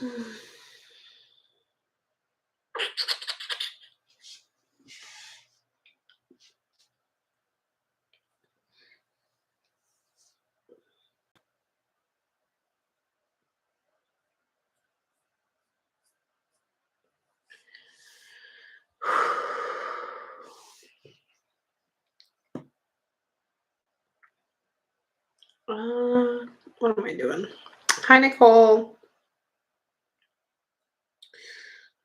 What am I doing? Hi, Nicole.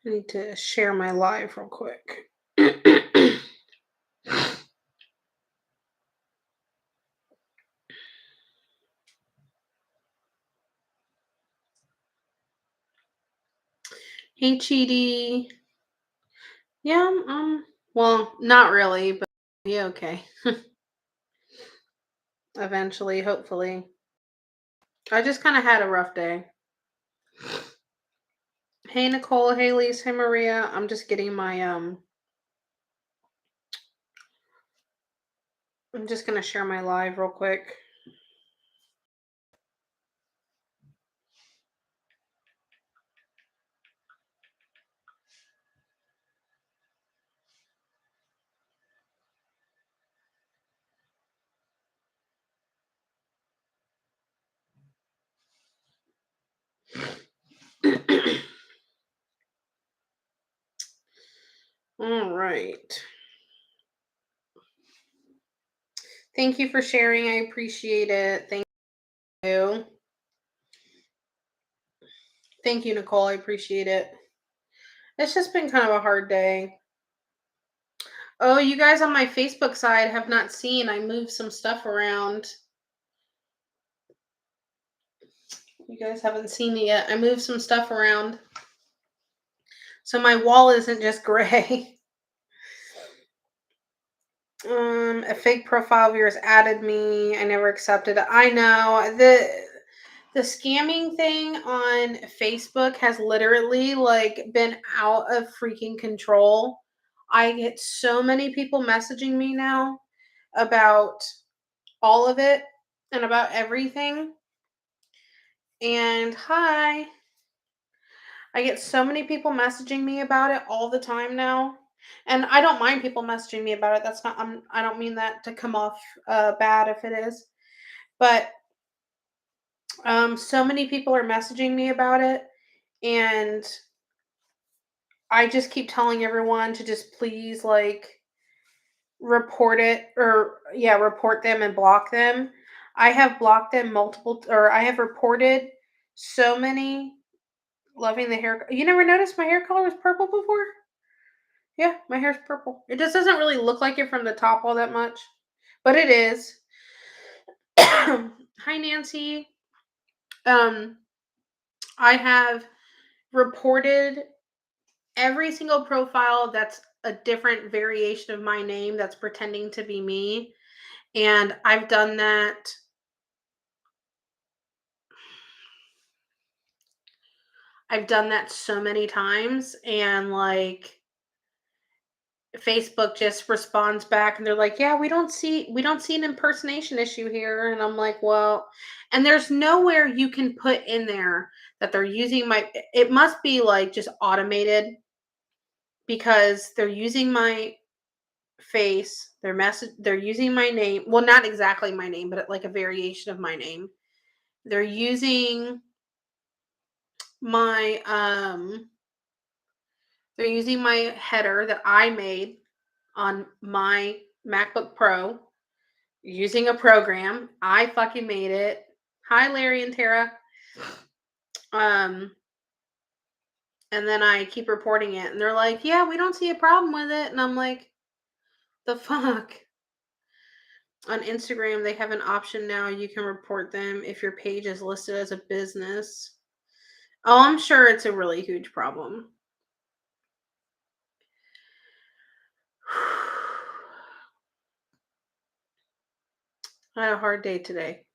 I need to share my live real quick. Hey, Cheedy. Yeah, well, not really, but yeah, okay. Eventually, hopefully. I just kind of had a rough day. Hey, Nicole. Hey, Lisa. Hey, Maria. I'm just getting my, I'm just going to share my live real quick. All right. Thank you for sharing. I appreciate it. Thank you. Thank you, Nicole. I appreciate it. It's just been kind of a hard day. Oh, you guys on my Facebook side have not seen. I moved some stuff around. You guys haven't seen it yet. I moved some stuff around. So my wall isn't just gray. A fake profile of yours added me. I never accepted it. I know. The scamming thing on Facebook has literally like been out of freaking control. I get so many people messaging me now about all of it and about everything. And hi. I get so many people messaging me about it all the time now. And I don't mind people messaging me about it. That's not I don't mean that to come off bad if it is. But so many people are messaging me about it, and I just keep telling everyone to just please like report it, or yeah, report them and block them. I have blocked them or I have reported so many. Loving the hair. You never noticed my hair color was purple before? Yeah, my hair's purple. It just doesn't really look like it from the top all that much, but it is. Hi, Nancy. Um, I have reported every single profile that's a different variation of my name that's pretending to be me. And I've done that. I've done that so many times. And like, Facebook just responds back and they're like, "Yeah, we don't see an impersonation issue here." And I'm like, "Well," and there's nowhere you can put in there that they're using my it must be like just automated, because they're using my face, they're using my name, well, not exactly my name, but like a variation of my name. They're using my they're using my header that I made on my MacBook Pro using a program. I fucking made it. Hi, Larry and Tara. Um, and then I keep reporting it, and they're like, "Yeah, we don't see a problem with it." And I'm like, "The fuck?" On Instagram, they have an option now. You can report them if your page is listed as a business. Oh, I'm sure it's a really huge problem. I had a hard day today.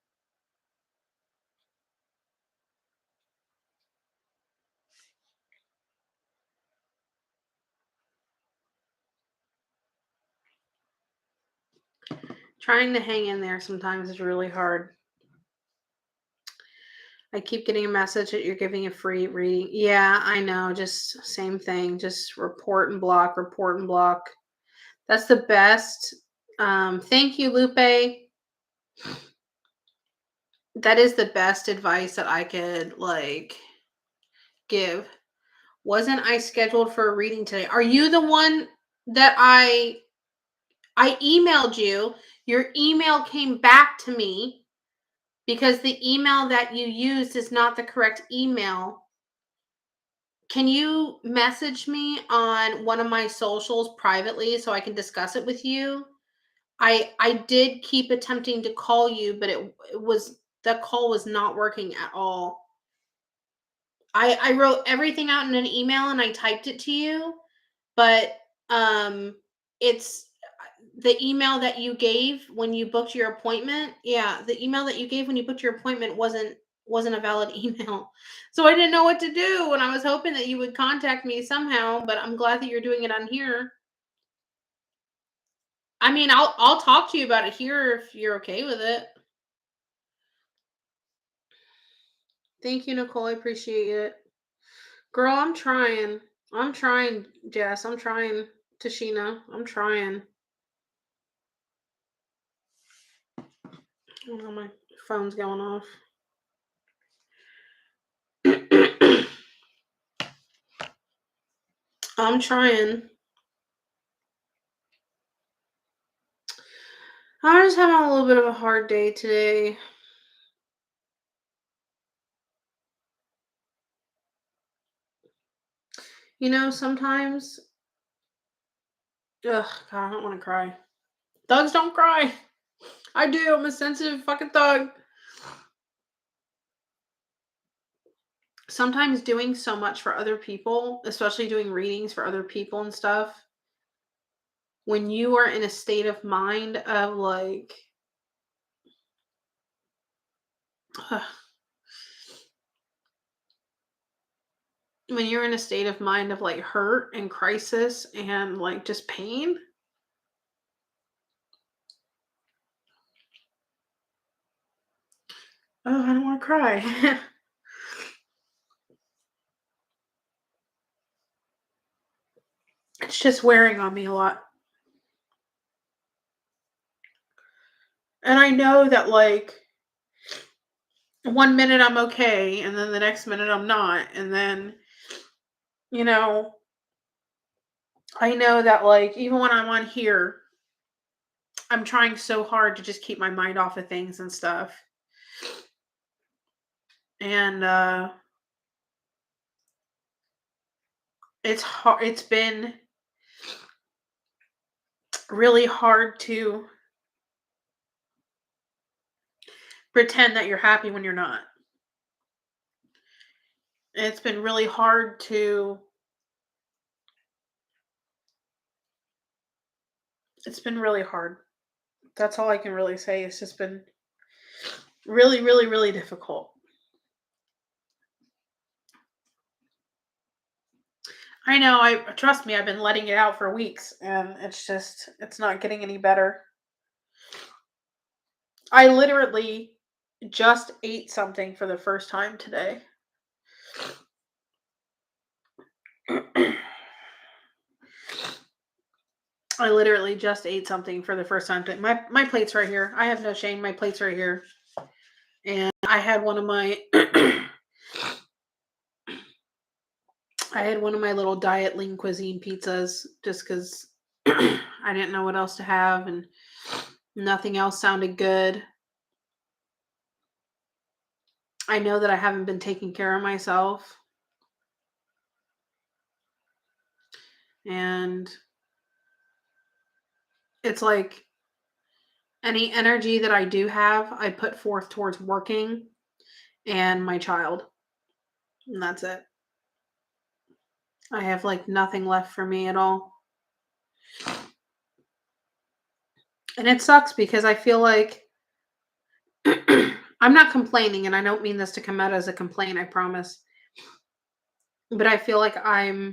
Trying to hang in there sometimes is really hard. I keep getting a message that you're giving a free reading. Yeah, I know. Just same thing. Just report and block, report and block. That's the best. Thank you, Lupe. That is the best advice that I could like give. Wasn't I scheduled for a reading today? Are you the one that I emailed you? Your email came back to me because the email that you used is not the correct email. Can you message me on one of my socials privately so I can discuss it with you? I did keep attempting to call you, but it was that call was not working at all. I wrote everything out in an email and I typed it to you, but um it's the email that you gave when you booked your appointment. Yeah, the email that you gave when you booked your appointment wasn't a valid email. So I didn't know what to do and I was hoping that you would contact me somehow, but I'm glad that you're doing it on here. I mean, I'll talk to you about it here if you're okay with it. Thank you, Nicole. I appreciate it. Girl, I'm trying. I'm trying, Jess. I'm trying, Tashina. I'm trying. Oh no, my phone's going off. I'm trying. I'm just having a little bit of a hard day today. Sometimes, ugh, God, I don't want to cry. Thugs don't cry. I do. I'm a sensitive fucking thug. Sometimes doing so much for other people, especially doing readings for other people and stuff, when you are in a state of mind of like, ugh, when you're in a state of mind of like hurt and crisis and like just pain, oh, I don't want to cry. It's just wearing on me a lot. And I know that like one minute I'm okay and then the next minute I'm not. And then, you know, I know that like even when I'm on here, I'm trying so hard to just keep my mind off of things and stuff. And it's hard, it's been really hard to pretend that you're happy when you're not. It's been really hard to it's been really hard. That's all I can really say. It's just been really, really, really difficult. I know, I trust me, I've been letting it out for weeks and it's not getting any better. I literally just ate something for the first time today. I literally just ate something for the first time today. My plate's right here. I have no shame. My plate's right here. And I had one of my I had one of my little diet lean cuisine pizzas just because I didn't know what else to have and nothing else sounded good. I know that I haven't been taking care of myself. And it's like any energy that I do have, I put forth towards working and my child. And that's it. I have like nothing left for me at all. And it sucks because I feel like I'm not complaining and I don't mean this to come out as a complaint, I promise. But I feel like I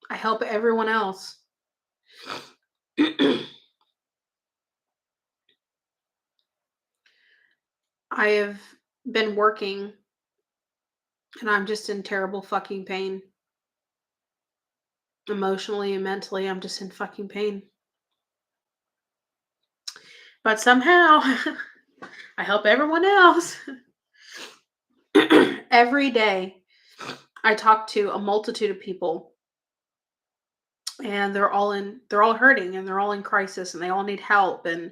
help everyone else. I have been working and I'm just in terrible fucking pain. Emotionally and mentally, I'm just in fucking pain. But somehow, I help everyone else. Every day, I talk to a multitude of people, and they're all hurting, and they're all in crisis, and they all need help, and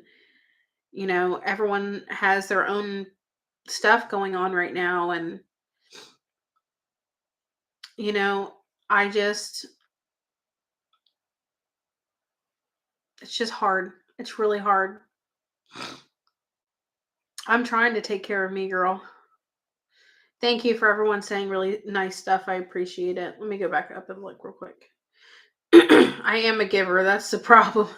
everyone has their own stuff going on right now, and you know, I just it's just hard. It's really hard. I'm trying to take care of me, girl. Thank you for everyone saying really nice stuff. I appreciate it. Let me go back up and look real quick. I am a giver. That's the problem.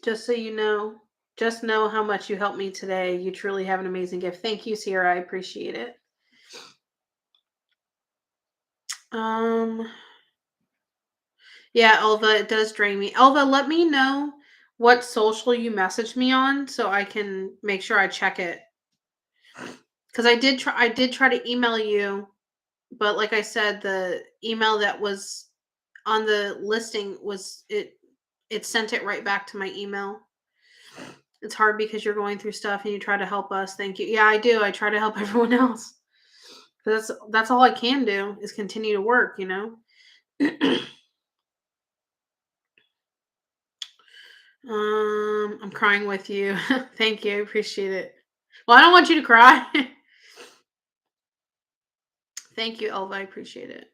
Just so you know, just know how much you helped me today. You truly have an amazing gift. Thank you, Sierra. I appreciate it. Um, yeah, Elva, it does drain me. Elva, let me know what social you messaged me on so I can make sure I check it. Because I did try to email you, but like I said, the email that was on the listing it sent it right back to my email. It's hard because you're going through stuff and you try to help us. Thank you. Yeah, I do. I try to help everyone else. That's all I can do is continue to work, I'm crying with you. Thank you. I appreciate it. Well, I don't want you to cry. Thank you, Elva. I appreciate it.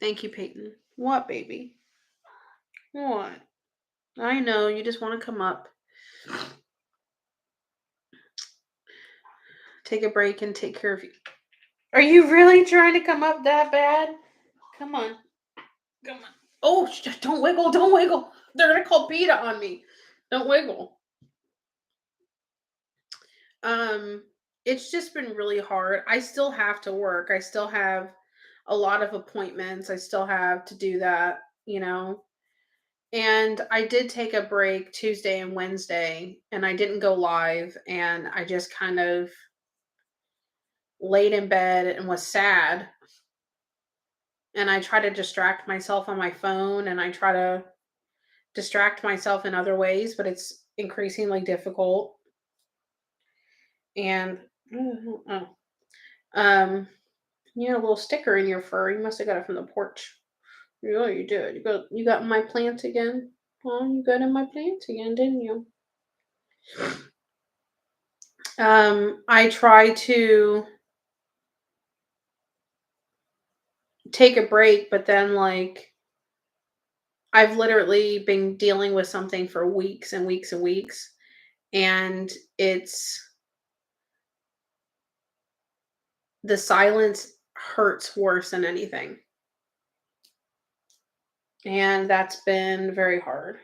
Thank you, Peyton. What, baby? What? I know you just want to come up. Take a break and take care of you. Are you really trying to come up that bad? Come on. Come on. Oh, don't wiggle. Don't wiggle. They're going to call PETA on me. Don't wiggle. Um, it's just been really hard. I still have to work. I still have a lot of appointments. I still have to do that. And I did take a break Tuesday and Wednesday, and I didn't go live, and I just kind of laid in bed and was sad. And I try to distract myself on my phone, and I try to distract myself in other ways, but it's increasingly difficult. And oh, um, you had a little sticker in your fur. You must have got it from the porch. Yeah, you did. You got my plant again. Oh, you got in my plant again, didn't you? I try to take a break, but then like I've literally been dealing with something for weeks and weeks and weeks, and it's the silence hurts worse than anything. And that's been very hard.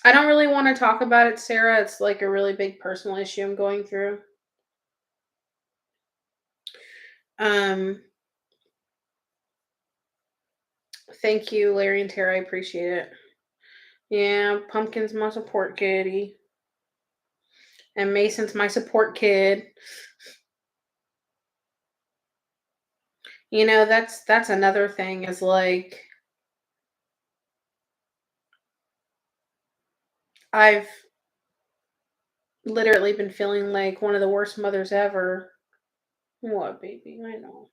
I don't really want to talk about it, Sarah. It's like a really big personal issue I'm going through. Um, Thank you, Larry and Tara. I appreciate it. Yeah, Pumpkin's my support kitty, and Mason's my support kid. That's another thing is like I've literally been feeling like one of the worst mothers ever. What, baby? I know.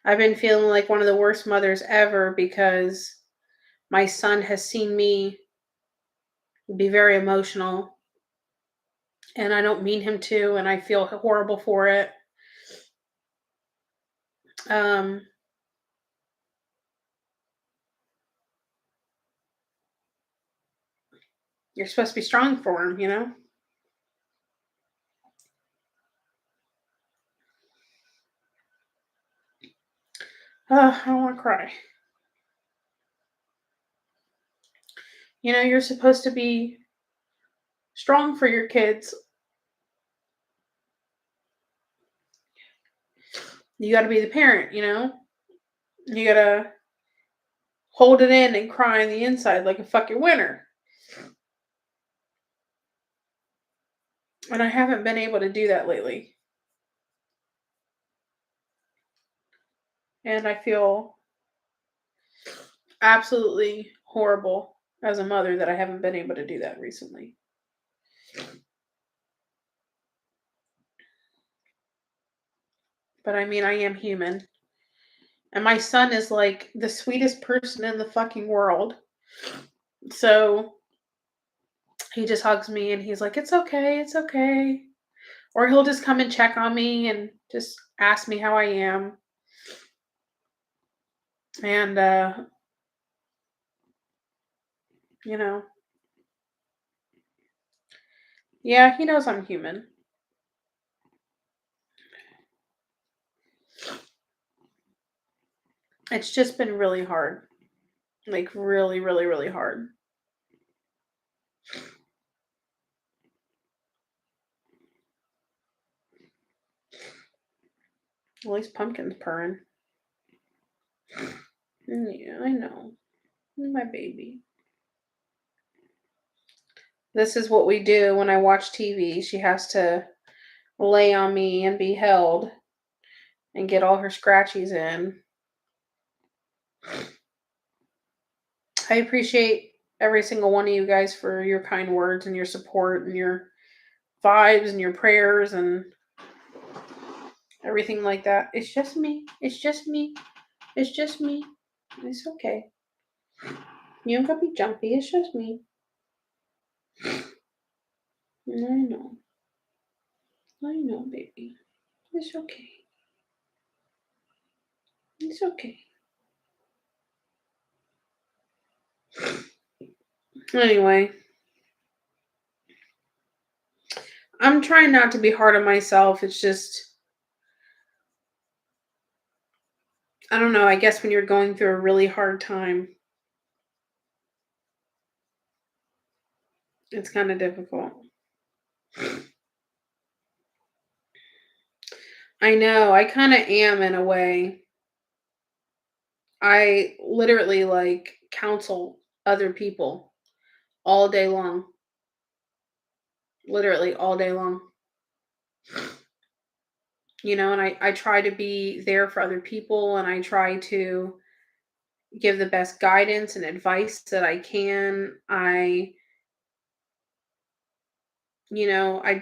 I've been feeling like one of the worst mothers ever because my son has seen me be very emotional, and I don't mean him to, and I feel horrible for it. Um, you're supposed to be strong for him. I don't want to cry. You're supposed to be strong for your kids. You got to be the parent. You got to hold it in and cry on the inside like a fucking winner. And I haven't been able to do that lately. And I feel absolutely horrible as a mother that I haven't been able to do that recently. But I mean, I am human. And my son is like the sweetest person in the fucking world. So he just hugs me and he's like, "It's okay, it's okay." Or he'll just come and check on me and just ask me how I am. And you know, yeah, he knows I'm human. It's just been really hard. Like really, really, really hard. At least Pumpkin's purring. Yeah, I know. My baby. This is what we do when I watch TV. She has to lay on me and be held and get all her scratchies in. I appreciate every single one of you guys for your kind words and your support and your vibes and your prayers and everything like that. It's just me. It's just me. It's just me. It's okay. You don't gotta be jumpy. It's just me. I know. I know, baby. It's okay. It's okay. Anyway, I'm trying not to be hard on myself. It's just, I don't know. I guess when you're going through a really hard time, it's kind of difficult. I know. I kind of am in a way. I literally like counsel other people all day long. Literally all day long. And I try to be there for other people and I try to give the best guidance and advice that I can. I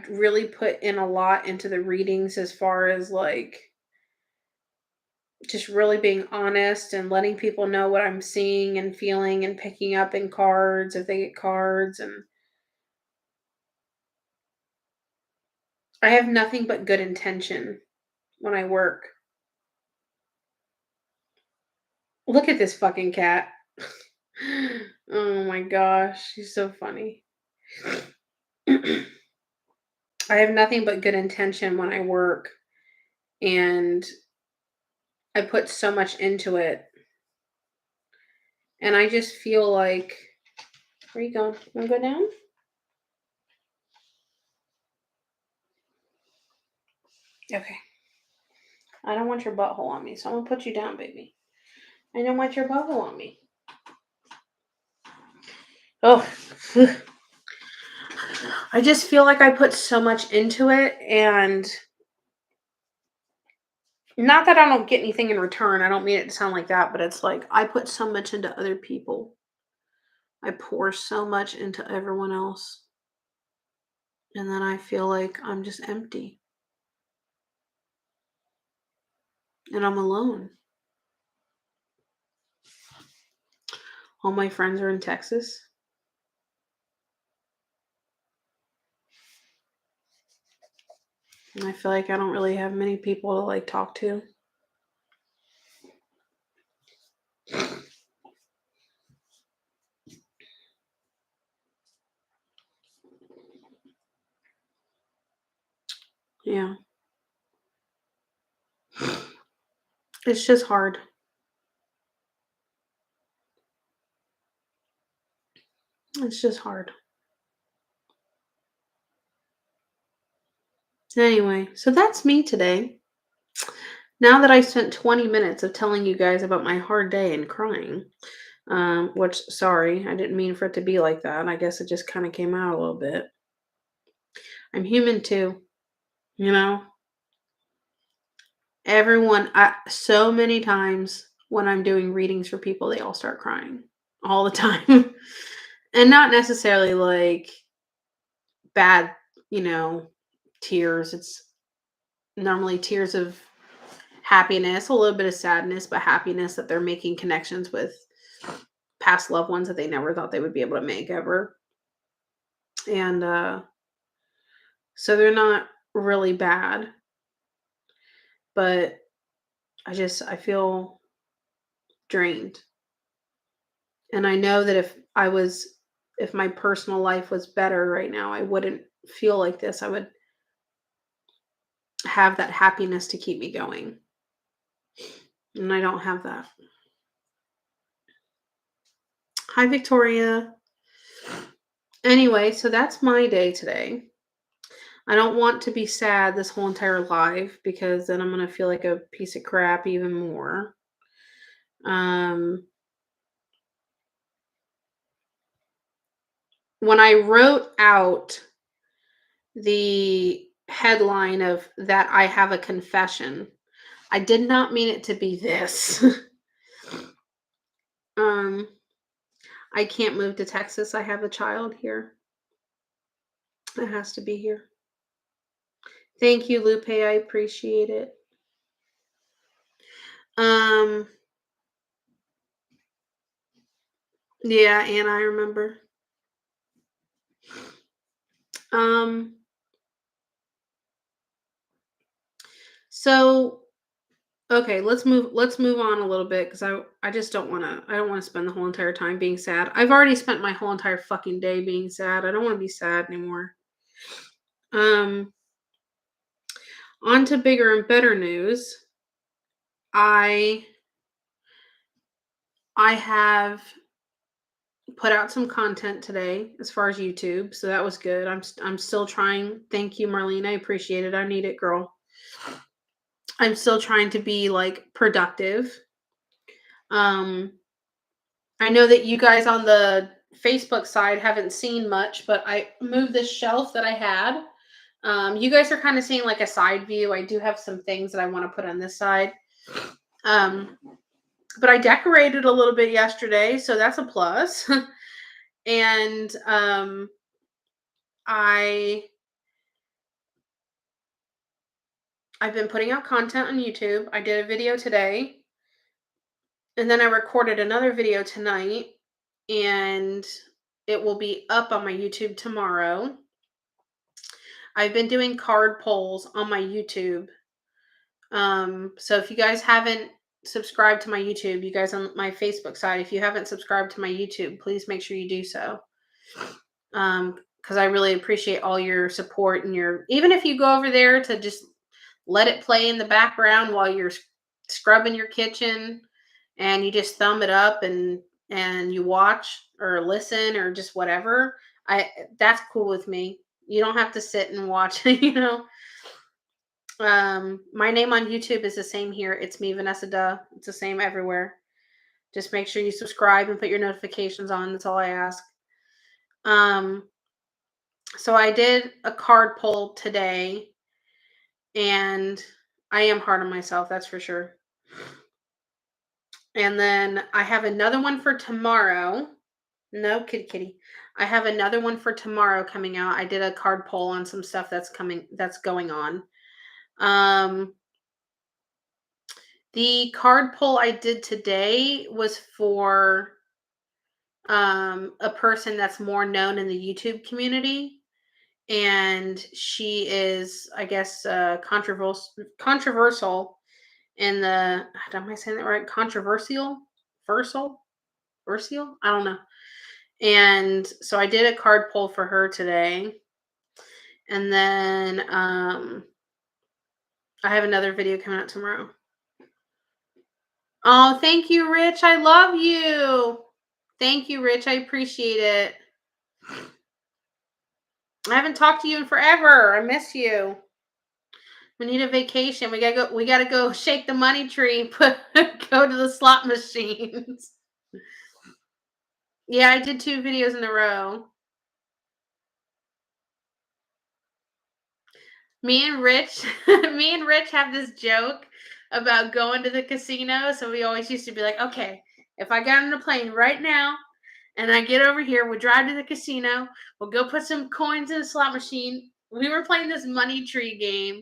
really put in a lot into the readings as far as like just really being honest and letting people know what I'm seeing and feeling and picking up in cards if they get cards. And I have nothing but good intention when I work. Look at this fucking cat. Oh my gosh, she's so funny. I have nothing but good intention when I work, and I put so much into it. And I just feel like, where you going? You wanna go down? Okay. I don't want your butthole on me, so I'm gonna put you down, baby. I don't want your butthole on me. Oh, I just feel like I put so much into it, and not that I don't get anything in return. I don't mean it to sound like that, but it's like I put so much into other people. I pour so much into everyone else, and then I feel like I'm just empty and I'm alone. All my friends are in Texas. And I feel like I don't really have many people to like talk to. Yeah. It's just hard. It's just hard. Anyway, so that's me today. Now that I spent 20 minutes of telling you guys about my hard day and crying, which, sorry, I didn't mean for it to be like that. I guess it just kind of came out a little bit. I'm human too, you know? Everyone so many times when I'm doing readings for people, they all start crying all the time. And not necessarily like bad, you know, tears. It's normally tears of happiness, a little bit of sadness, but happiness that they're making connections with past loved ones that they never thought they would be able to make ever. And so they're not really bad, but I feel drained. And I know that if my personal life was better right now, I wouldn't feel like this. I would have that happiness to keep me going. And I don't have that. Hi, Victoria. Anyway, so that's my day today. I don't want to be sad this whole entire life because then I'm going to feel like a piece of crap even more. Um, when I wrote out the headline of that I have a confession, I did not mean it to be this. um, I can't move to Texas. I have a child here. It has to be here. Thank you, Lupe. I appreciate it. Um, yeah, and I remember. Um, so okay, let's move on a little bit because I just don't want to spend the whole entire time being sad. I've already spent my whole entire fucking day being sad. I don't want to be sad anymore. Um, on to bigger and better news. I I have put out some content today as far as YouTube, so that was good. I'm still trying. Thank you, Marlene. I appreciate it. I need it, girl. I'm still trying to be like productive. Um, I know that you guys on the Facebook side haven't seen much, but I moved this shelf that I had. You guys are kind of seeing like a side view. I do have some things that I want to put on this side. Um, but I decorated a little bit yesterday, so that's a plus. And I I've been putting out content on YouTube. I did a video today, and then I recorded another video tonight, and it will be up on my YouTube tomorrow. I've been doing card polls on my YouTube. So if you guys haven't subscribed to my YouTube, you guys on my Facebook side, if you haven't subscribed to my YouTube, please make sure you do so. Because I really appreciate all your support and even if you go over there to just let it play in the background while you're scrubbing your kitchen and you just thumb it up and you watch or listen or just whatever. That's cool with me. You don't have to sit and watch, My name on YouTube is the same here. It's me, Vanessa Duh. It's the same everywhere. Just make sure you subscribe and put your notifications on. That's all I ask. So I did a card poll today, and I am hard on myself, that's for sure. And then I have another one for tomorrow. No, kitty. I have another one for tomorrow coming out. I did a card poll on some stuff that's going on. The card poll I did today was for a person that's more known in the YouTube community, and she is, I guess, controversial in the. Am I saying that right? Controversial, versal. I don't know. And so I did a card poll for her today, and then I have another video coming out tomorrow. Oh, thank you, Rich. I love you. Thank you, Rich. I appreciate it. I haven't talked to you in forever. I miss you. We need a vacation. We gotta go shake the money tree, go to the slot machines. Yeah, I did 2 videos in a row. Me and Rich, me and Rich have this joke about going to the casino. So we always used to be like, okay, if I got on a plane right now and I get over here, we'll drive to the casino, we'll go put some coins in a slot machine. We were playing this money tree game,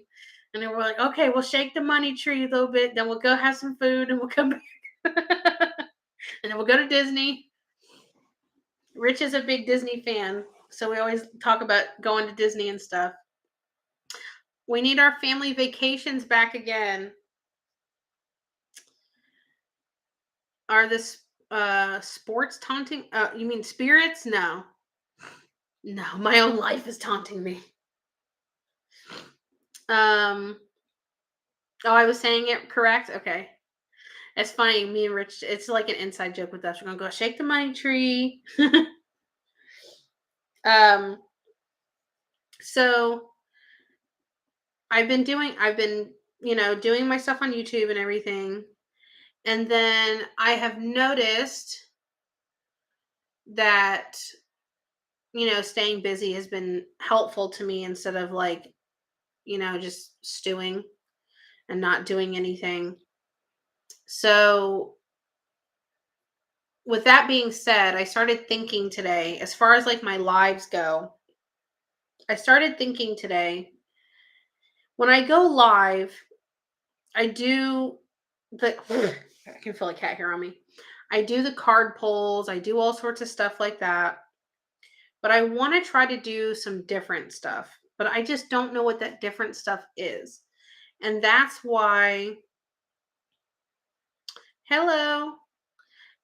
and then we're like, okay, we'll shake the money tree a little bit, then we'll go have some food, and we'll come back, and then we'll go to Disney. Rich is a big Disney fan, so we always talk about going to Disney and stuff. We need our family vacations back again. Are this sports taunting? You mean spirits? No. No, my own life is taunting me. Um oh, I was saying it correct? Okay. It's funny, me and Rich, it's like an inside joke with us. We're gonna go shake the money tree. um so I've been, doing my stuff on YouTube and everything. And then I have noticed that, staying busy has been helpful to me instead of like, just stewing and not doing anything. So, with that being said, I started thinking today, as far as like my lives go, I started thinking today, when I go live, I do the, I can feel a cat hair on me. I do the card pulls, I do all sorts of stuff like that. But I want to try to do some different stuff. But I just don't know what that different stuff is. And that's why, hello,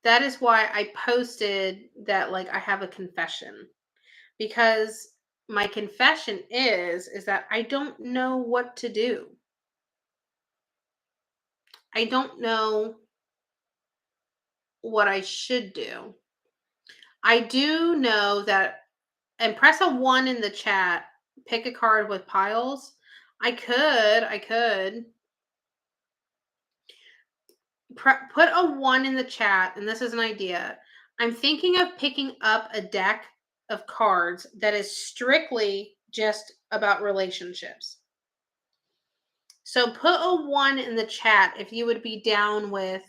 that is why I posted that like I have a confession, because my confession is that I don't know what to do. I don't know what I should do. I do know that, and press a 1 in the chat, pick a card with piles. I could put a 1 in the chat, and this is an idea. I'm thinking of picking up a deck of cards that is strictly just about relationships. So put a 1 in the chat if you would be down with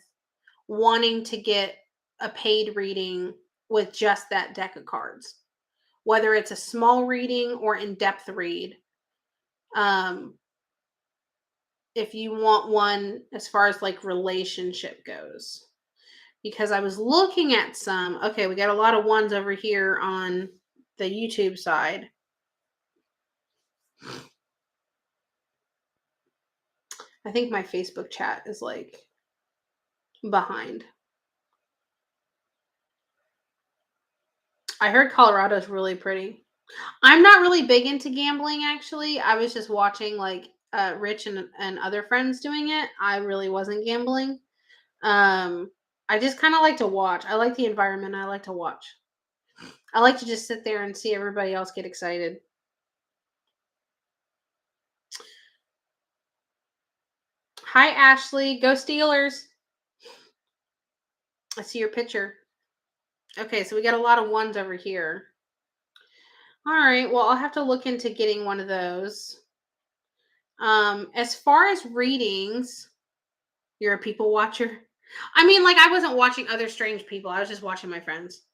wanting to get a paid reading with just that deck of cards, whether it's a small reading or in-depth read. Um, if you want one as far as like relationship goes. Because I was looking at some. Okay, we got a lot of ones over here on the YouTube side. I think my Facebook chat is like behind. I heard Colorado's really pretty. I'm not really big into gambling actually. I was just watching like Rich and other friends doing it. I really wasn't gambling. Um I just kind of like to watch. I like the environment. I like to watch. I like to just sit there and see everybody else get excited. Hi Ashley, go Steelers. I see your picture. Okay, so we got a lot of ones over here. All right, well, I'll have to look into getting one of those. As far as readings, you're a people watcher. I mean, like I wasn't watching other strange people. I was just watching my friends.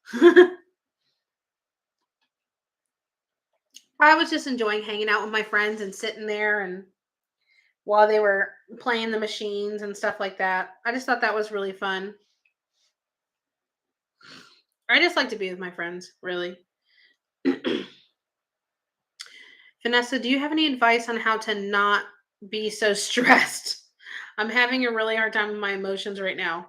I was just enjoying hanging out with my friends and sitting there and while they were playing the machines and stuff like that. I just thought that was really fun. I just like to be with my friends, really. Vanessa, do you have any advice on how to not be so stressed? I'm having a really hard time with my emotions right now.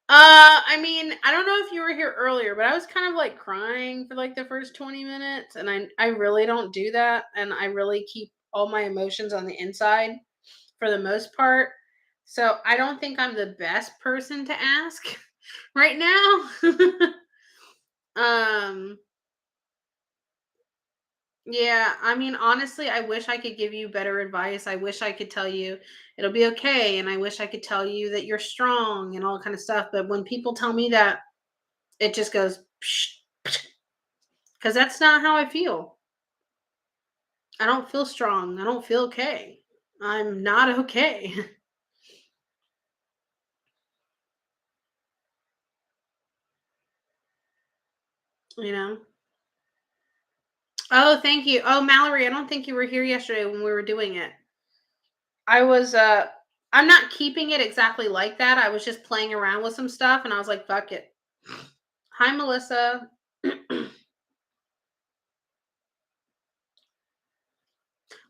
I mean, I don't know if you were here earlier, but I was kind of like crying for like the first 20 minutes, and I really don't do that, and I really keep all my emotions on the inside for the most part. So, I don't think I'm the best person to ask right now. um Yeah, I mean, honestly, I wish I could give you better advice. I wish I could tell you it'll be okay, and I wish I could tell you that you're strong and all kind of stuff. But when people tell me that, it just goes because that's not how I feel. I don't feel strong. I don't feel okay. I'm not okay. you know? Oh, thank you. Oh, Mallory, I don't think you were here yesterday when we were doing it. I was I'm not keeping it exactly like that. I was just playing around with some stuff and I was like, fuck it. Hi, Melissa.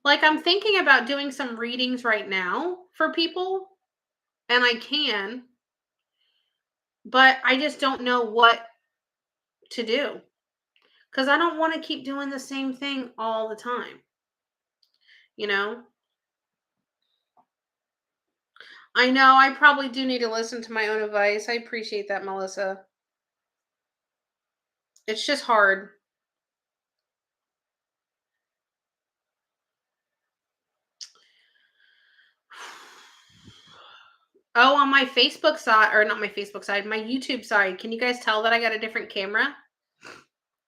Like, I'm thinking about doing some readings right now for people, and I can, but I just don't know what to do because I don't want to keep doing the same thing all the time, you know? I know I probably do need to listen to my own advice. I appreciate that, Melissa. It's just hard. Oh, on my Facebook side, or not my Facebook side, my YouTube side, can you guys tell that I got a different camera?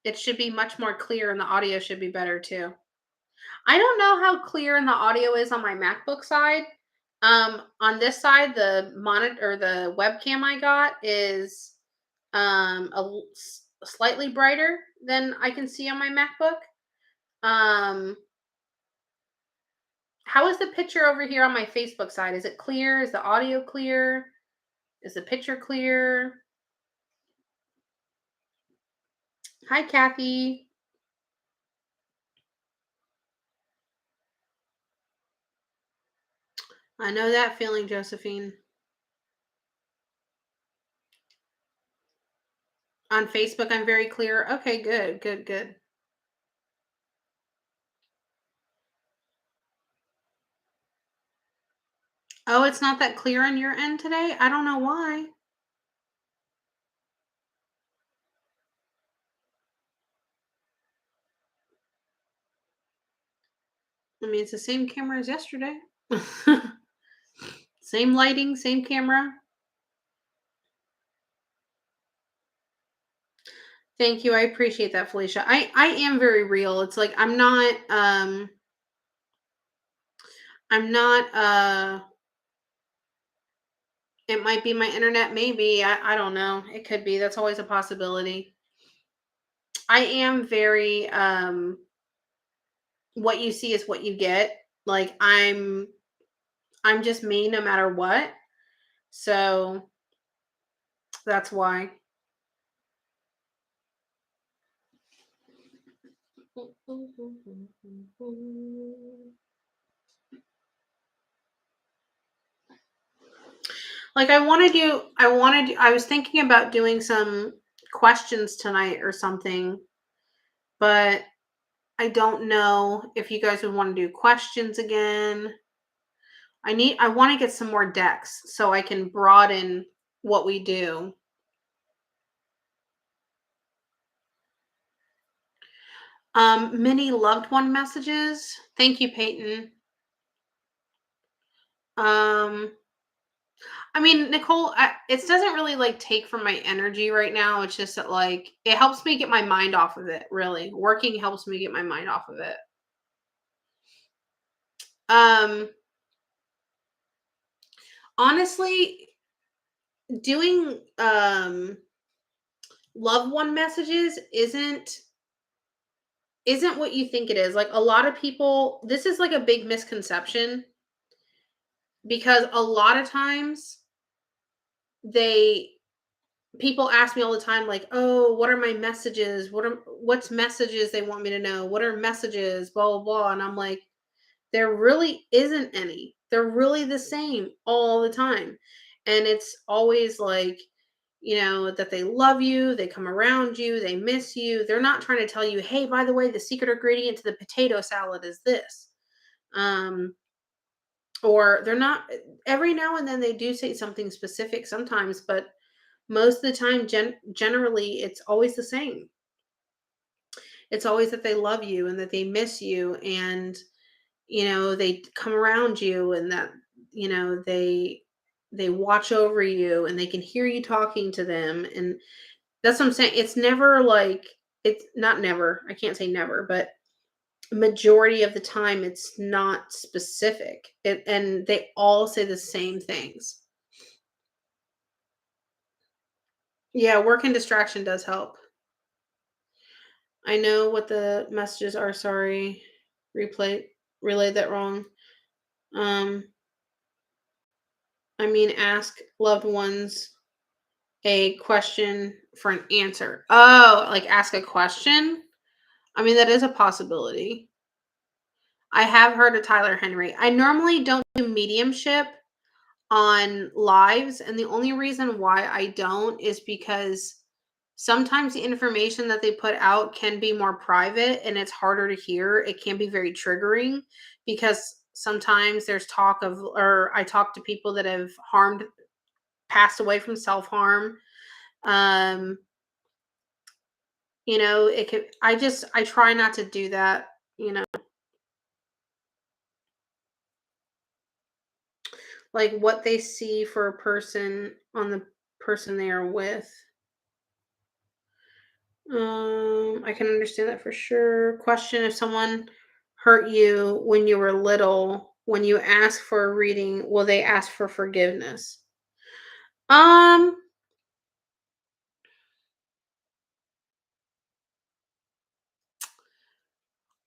It should be much more clear and the audio should be better too. I don't know how clear in the audio is on my MacBook side. On this side, the monitor, the webcam I got is slightly brighter than I can see on my MacBook. Um, how is the picture over here on my Facebook side? Is it clear? Is the audio clear? Is the picture clear? Hi, Kathy. I know that feeling, Josephine. On Facebook, I'm very clear. Okay, good, good, good. Oh, it's not that clear on your end today? I don't know why. I mean, it's the same camera as yesterday. Same lighting, same camera. Thank you. I appreciate that, Felicia. I am very real. It's like I'm not it might be my internet, maybe. I don't know. It could be. That's always a possibility. I am very what you see is what you get. Like I'm just me no matter what. So that's why. Like I was thinking about doing some questions tonight or something, but I don't know if you guys would want to do questions again. I want to get some more decks so I can broaden what we do. Many loved one messages. Thank you, Peyton. Um, I mean, Nicole, it doesn't really like take from my energy right now. It's just that like it helps me get my mind off of it. Really, working helps me get my mind off of it. Um, honestly, doing loved one messages isn't what you think it is. Like a lot of people, this is like a big misconception because a lot of times they people ask me all the time like, "Oh, what are my messages? What's messages they want me to know? What are messages? blah blah blah." And I'm like, there really isn't any. They're really the same all the time. And it's always like, that they love you, they come around you, they miss you. They're not trying to tell you, "Hey, by the way, the secret ingredient to the potato salad is this." Um or they're not every now and then they do say something specific sometimes, but most of the time generally it's always the same. It's always that they love you and that they miss you and they come around you and that they watch over you and they can hear you talking to them, and that's what I'm saying. It's never like, it's not never, I can't say never, but majority of the time it's not specific. And they all say the same things. Yeah, work and distraction does help. I know what the messages are, sorry. Replay relayed that wrong. Um, I mean ask loved ones a question for an answer. Oh, like ask a question? I mean, that is a possibility. I have heard of Tyler Henry. I normally don't do mediumship on lives, and the only reason why I don't is because sometimes the information that they put out can be more private and it's harder to hear. It can be very triggering because sometimes there's talk of, or I talk to people that have passed away from self-harm. Um, it could, I try not to do that, you know, like what they see for a person on the person they are with. I can understand that for sure. Question: if someone hurt you when you were little, when you ask for a reading, will they ask for forgiveness? Um,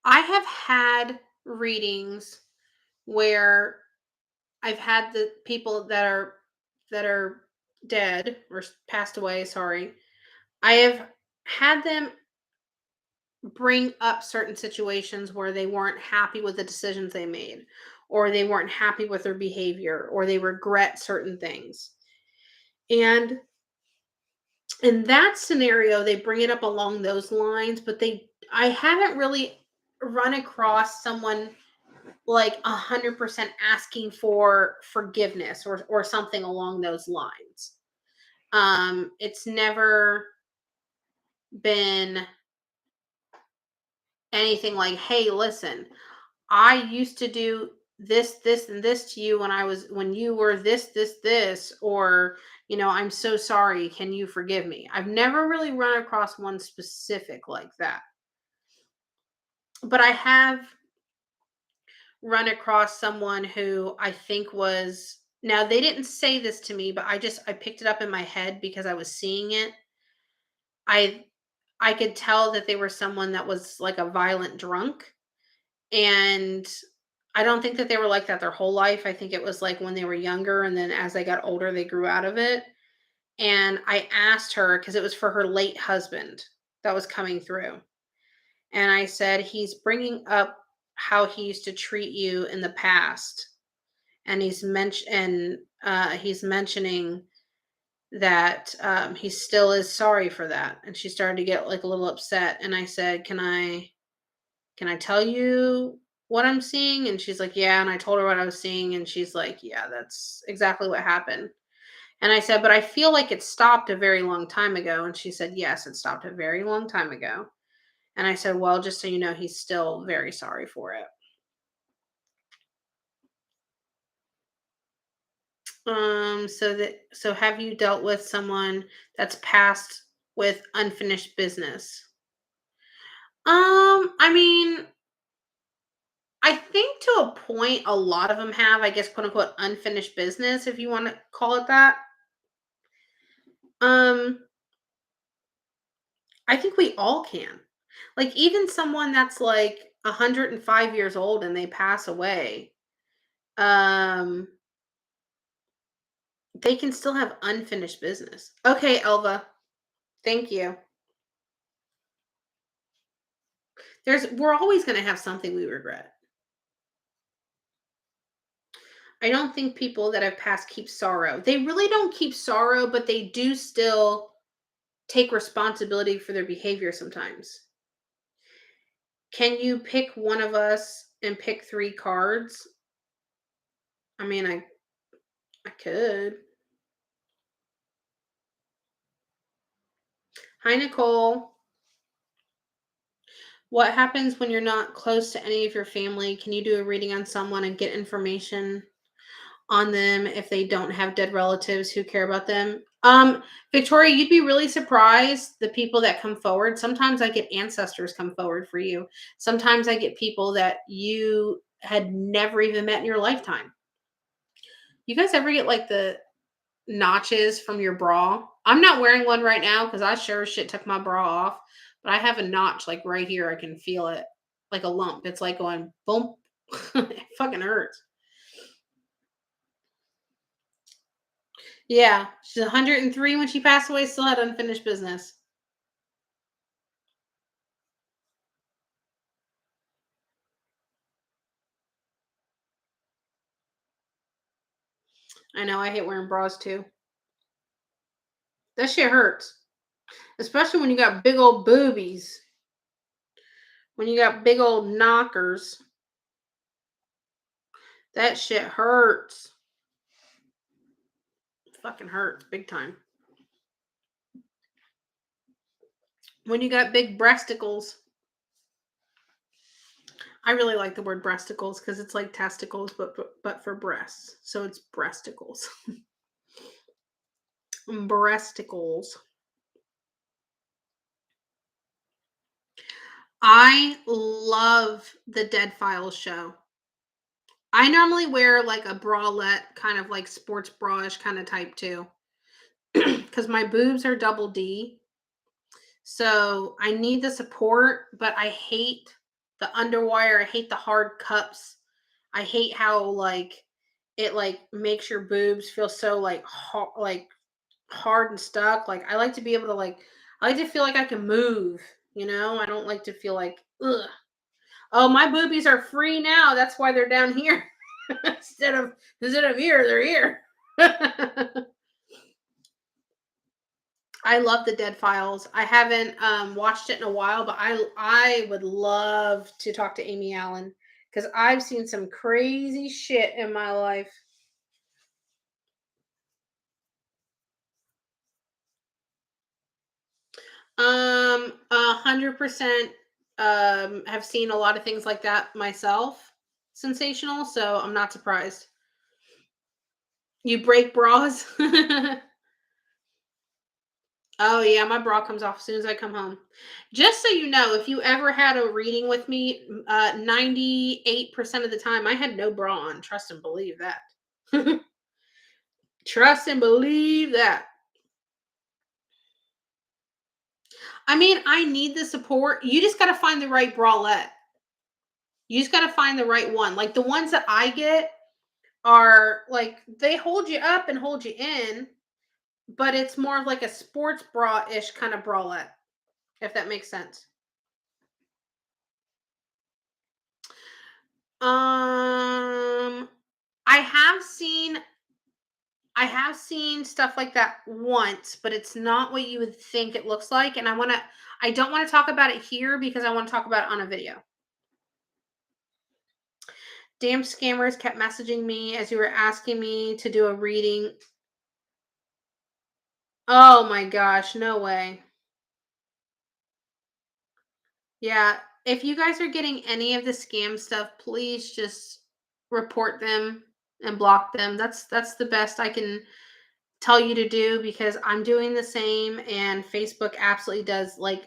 I have had readings where I've had the people that are dead or passed away, sorry. I have had them bring up certain situations where they weren't happy with the decisions they made, or they weren't happy with their behavior, or they regret certain things. And in that scenario, they bring it up along those lines, but I haven't really run across someone like 100% asking for forgiveness or something along those lines. It's never been anything like, hey, listen, I used to do this, this, and this to you when you were this, or, I'm so sorry. Can you forgive me? I've never really run across one specific like that. But I have run across someone who I think was, now they didn't say this to me, but I picked it up in my head because I was seeing it. I I could tell that they were someone that was like a violent drunk. And I don't think that they were like that their whole life. I think it was like when they were younger, and then as they got older, they grew out of it. And I asked her because it was for her late husband that was coming through. And I said, he's bringing up how he used to treat you in the past. And he's mentioning that he still is sorry for that. And she started to get like a little upset. And I said, can I tell you what I'm seeing? And she's like, yeah. And I told her what I was seeing. And she's like, yeah, that's exactly what happened. And I said, but I feel like it stopped a very long time ago. And she said, yes, it stopped a very long time ago. And I said, well, just so you know, he's still very sorry for it. So have you dealt with someone that's passed with unfinished business? I mean, I think to a point, a lot of them have, I guess, quote unquote, unfinished business, if you want to call it that. Um, I think we all can. Like, even someone that's like 105 years old and they pass away, um, they can still have unfinished business. Okay, Elva, thank you. We're always going to have something we regret. I don't think people that have passed keep sorrow. They really don't keep sorrow, but they do still take responsibility for their behavior sometimes. Can you pick one of us and pick 3 cards? I mean, I could. Hi, Nicole. What happens when you're not close to any of your family? Can you do a reading on someone and get information on them if they don't have dead relatives who care about them. Victoria, you'd be really surprised the people that come forward. Sometimes I get ancestors come forward for you. Sometimes I get people that you had never even met in your lifetime. You guys ever get like the notches from your bra? I'm not wearing one right now because I sure as shit took my bra off, but I have a notch like right here. I can feel it like a lump. It's like going boom. It fucking hurts. Yeah, she's 103 when she passed away, still had unfinished business. I know, I hate wearing bras too. That shit hurts. Especially when you got big old boobies. When you got big old knockers. That shit hurts. Fucking hurts big time. When you got big breasticles. I really like the word breasticles because it's like testicles, but for breasts. So it's breasticles. Breasticles. I love the Dead Files show. I normally wear like a bralette, kind of like sports bra-ish kind of type too, because my boobs are double D. So I need the support, but I hate the underwire. I hate the hard cups. I hate how like it like makes your boobs feel so like hard and stuck. Like I like to be able to like I like to feel like I can move. You know, I don't like to feel like ugh. Oh, my boobies are free now. That's why they're down here instead of here. They're here. I love the Dead Files. I haven't watched it in a while, but I would love to talk to Amy Allen because I've seen some crazy shit in my life. 100% have seen a lot of things like that myself. Sensational, so I'm not surprised. You break bras? Oh yeah, my bra comes off as soon as I come home. Just so you know, if you ever had a reading with me, 98% of the time I had no bra on. Trust and believe that. Trust and believe that. I mean, I need the support. You just got to find the right bralette. You just got to find the right one. Like the ones that I get are like they hold you up and hold you in, but it's more of like a sports bra-ish kind of bralette, if that makes sense. Um, I have seen I have seen stuff like that once, but it's not what you would think it looks like. And I don't want to talk about it here because I want to talk about it on a video. Damn scammers kept messaging me as you were asking me to do a reading. Oh my gosh, no way. Yeah, if you guys are getting any of the scam stuff, please just report them and block them. That's the best I can tell you to do because I'm doing the same and Facebook absolutely does like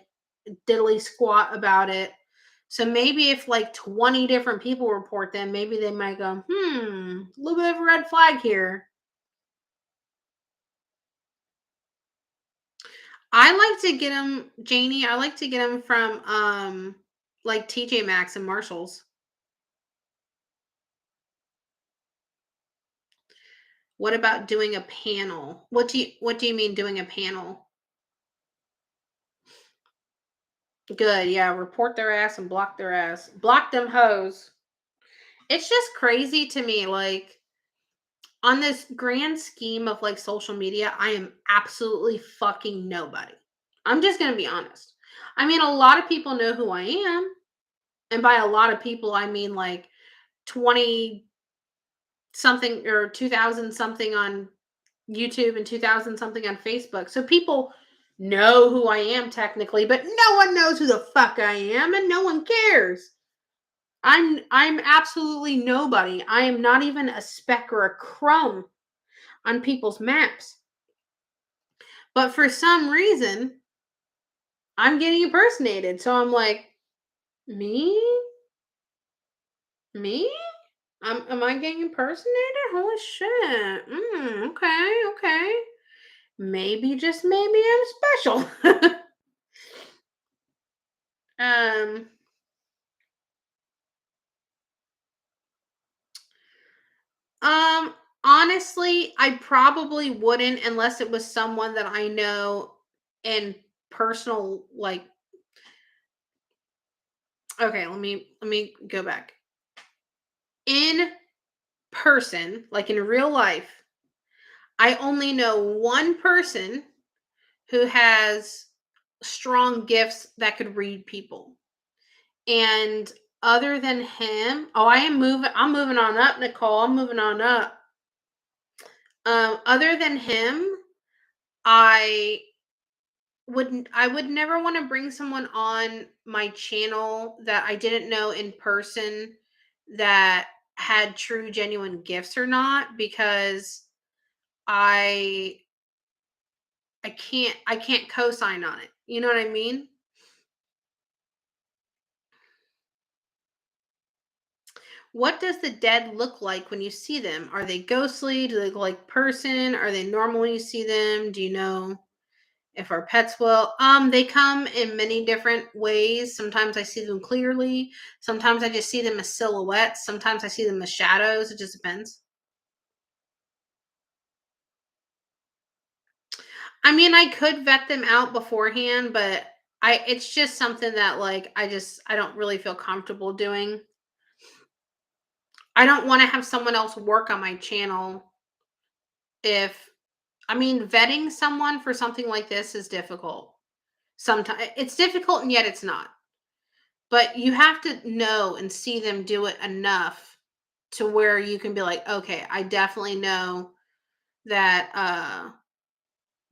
diddly squat about it. So maybe if like 20 different people report them, maybe they might go, a little bit of a red flag here. I like to get them, Janie, I like to get them from like TJ Maxx and Marshalls. What about doing a panel? What do you mean doing a panel? Good, yeah, report their ass and block their ass. Block them hoes. It's just crazy to me like on this grand scheme of like social media, I am absolutely fucking nobody. I'm just going to be honest. I mean, a lot of people know who I am, and by a lot of people I mean like 20 something or 2000 something on YouTube and 2000 something on Facebook. So people know who I am technically, but no one knows who the fuck I am and no one cares. I'm absolutely nobody. I am not even a speck or a crumb on people's maps. But for some reason, I'm getting impersonated. So I'm like, me? Me? Am I getting impersonated? Holy shit. Okay, okay. Maybe just maybe I'm special. um um Honestly, I probably wouldn't unless it was someone that I know in personal, like, okay, let me go back. In person, like in real life, I only know one person who has strong gifts that could read people. And other than him, oh, I'm moving on up, Nicole. I'm moving on up. Other than him, I I would never want to bring someone on my channel that I didn't know in person that had true genuine gifts or not, because I I can't co-sign on it. You know what I mean? What does the dead look like when you see them? Are they ghostly? Do they look like person? Are they normal when you see them? Do you know if our pets will? They come in many different ways. Sometimes I see them clearly. Sometimes I just see them as silhouettes. Sometimes I see them as shadows. It just depends. I mean, I could vet them out beforehand, but I it's just something that, like, I don't really feel comfortable doing. I don't want to have someone else work on my channel if I mean, vetting someone for something like this is difficult. Sometimes it's difficult and yet it's not. But you have to know and see them do it enough to where you can be like, okay, I definitely know that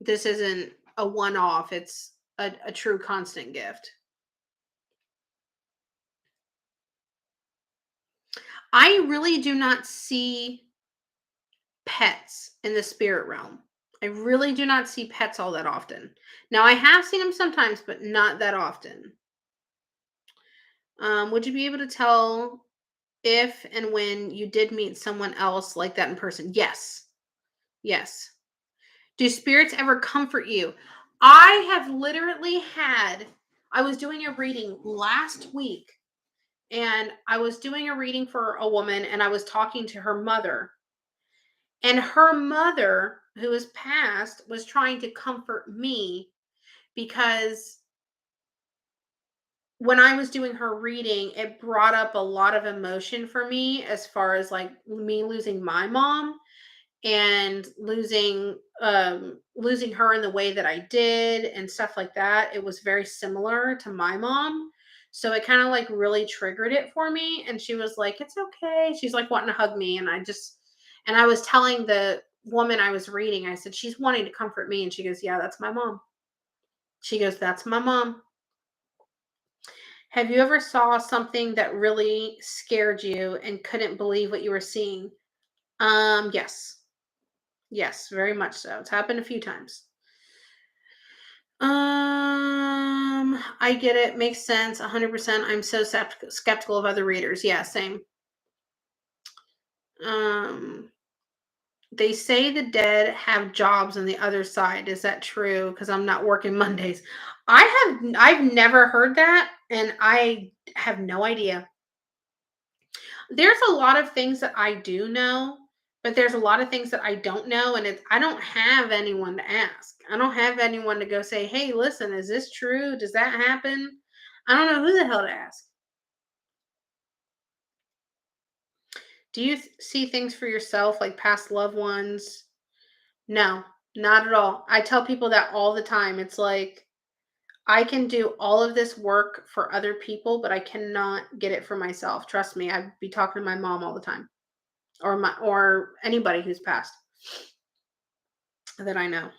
this isn't a one off. It's a true constant gift. I really do not see pets in the spirit realm. I really do not see pets all that often. Now I have seen them sometimes, but not that often. Would you be able to tell if and when you did meet someone else like that in person? Yes. Yes. Do spirits ever comfort you? I have literally had, I was doing a reading last week, and I was doing a reading for a woman, and I was talking to her mother. And her mother, who is passed, was trying to comfort me because when I was doing her reading, it brought up a lot of emotion for me as far as like me losing my mom and losing her in the way that I did and stuff like that. It was very similar to my mom. So it kind of like really triggered it for me, and she was like, "It's okay." She's like wanting to hug me, and I was telling the woman I was reading, I said, "She's wanting to comfort me." And she goes, "Yeah, that's my mom." She goes, "That's my mom." Have you ever saw something that really scared you and couldn't believe what you were seeing? Yes. Yes, very much so. It's happened a few times. I get it. Makes sense. 100%. I'm so skeptical of other readers. Yeah, same. Um, they say the dead have jobs on the other side. Is that true? Because I'm not working Mondays. I've never heard that, and I have no idea. There's a lot of things that I do know, but there's a lot of things that I don't know, and I don't have anyone to ask. I don't have anyone to go say, "Hey, listen, is this true? Does that happen?" I don't know who the hell to ask. Do you see things for yourself like past loved ones? No, not at all. I tell people that all the time. It's like I can do all of this work for other people, but I cannot get it for myself. Trust me, I'd be talking to my mom all the time, or anybody who's passed that I know.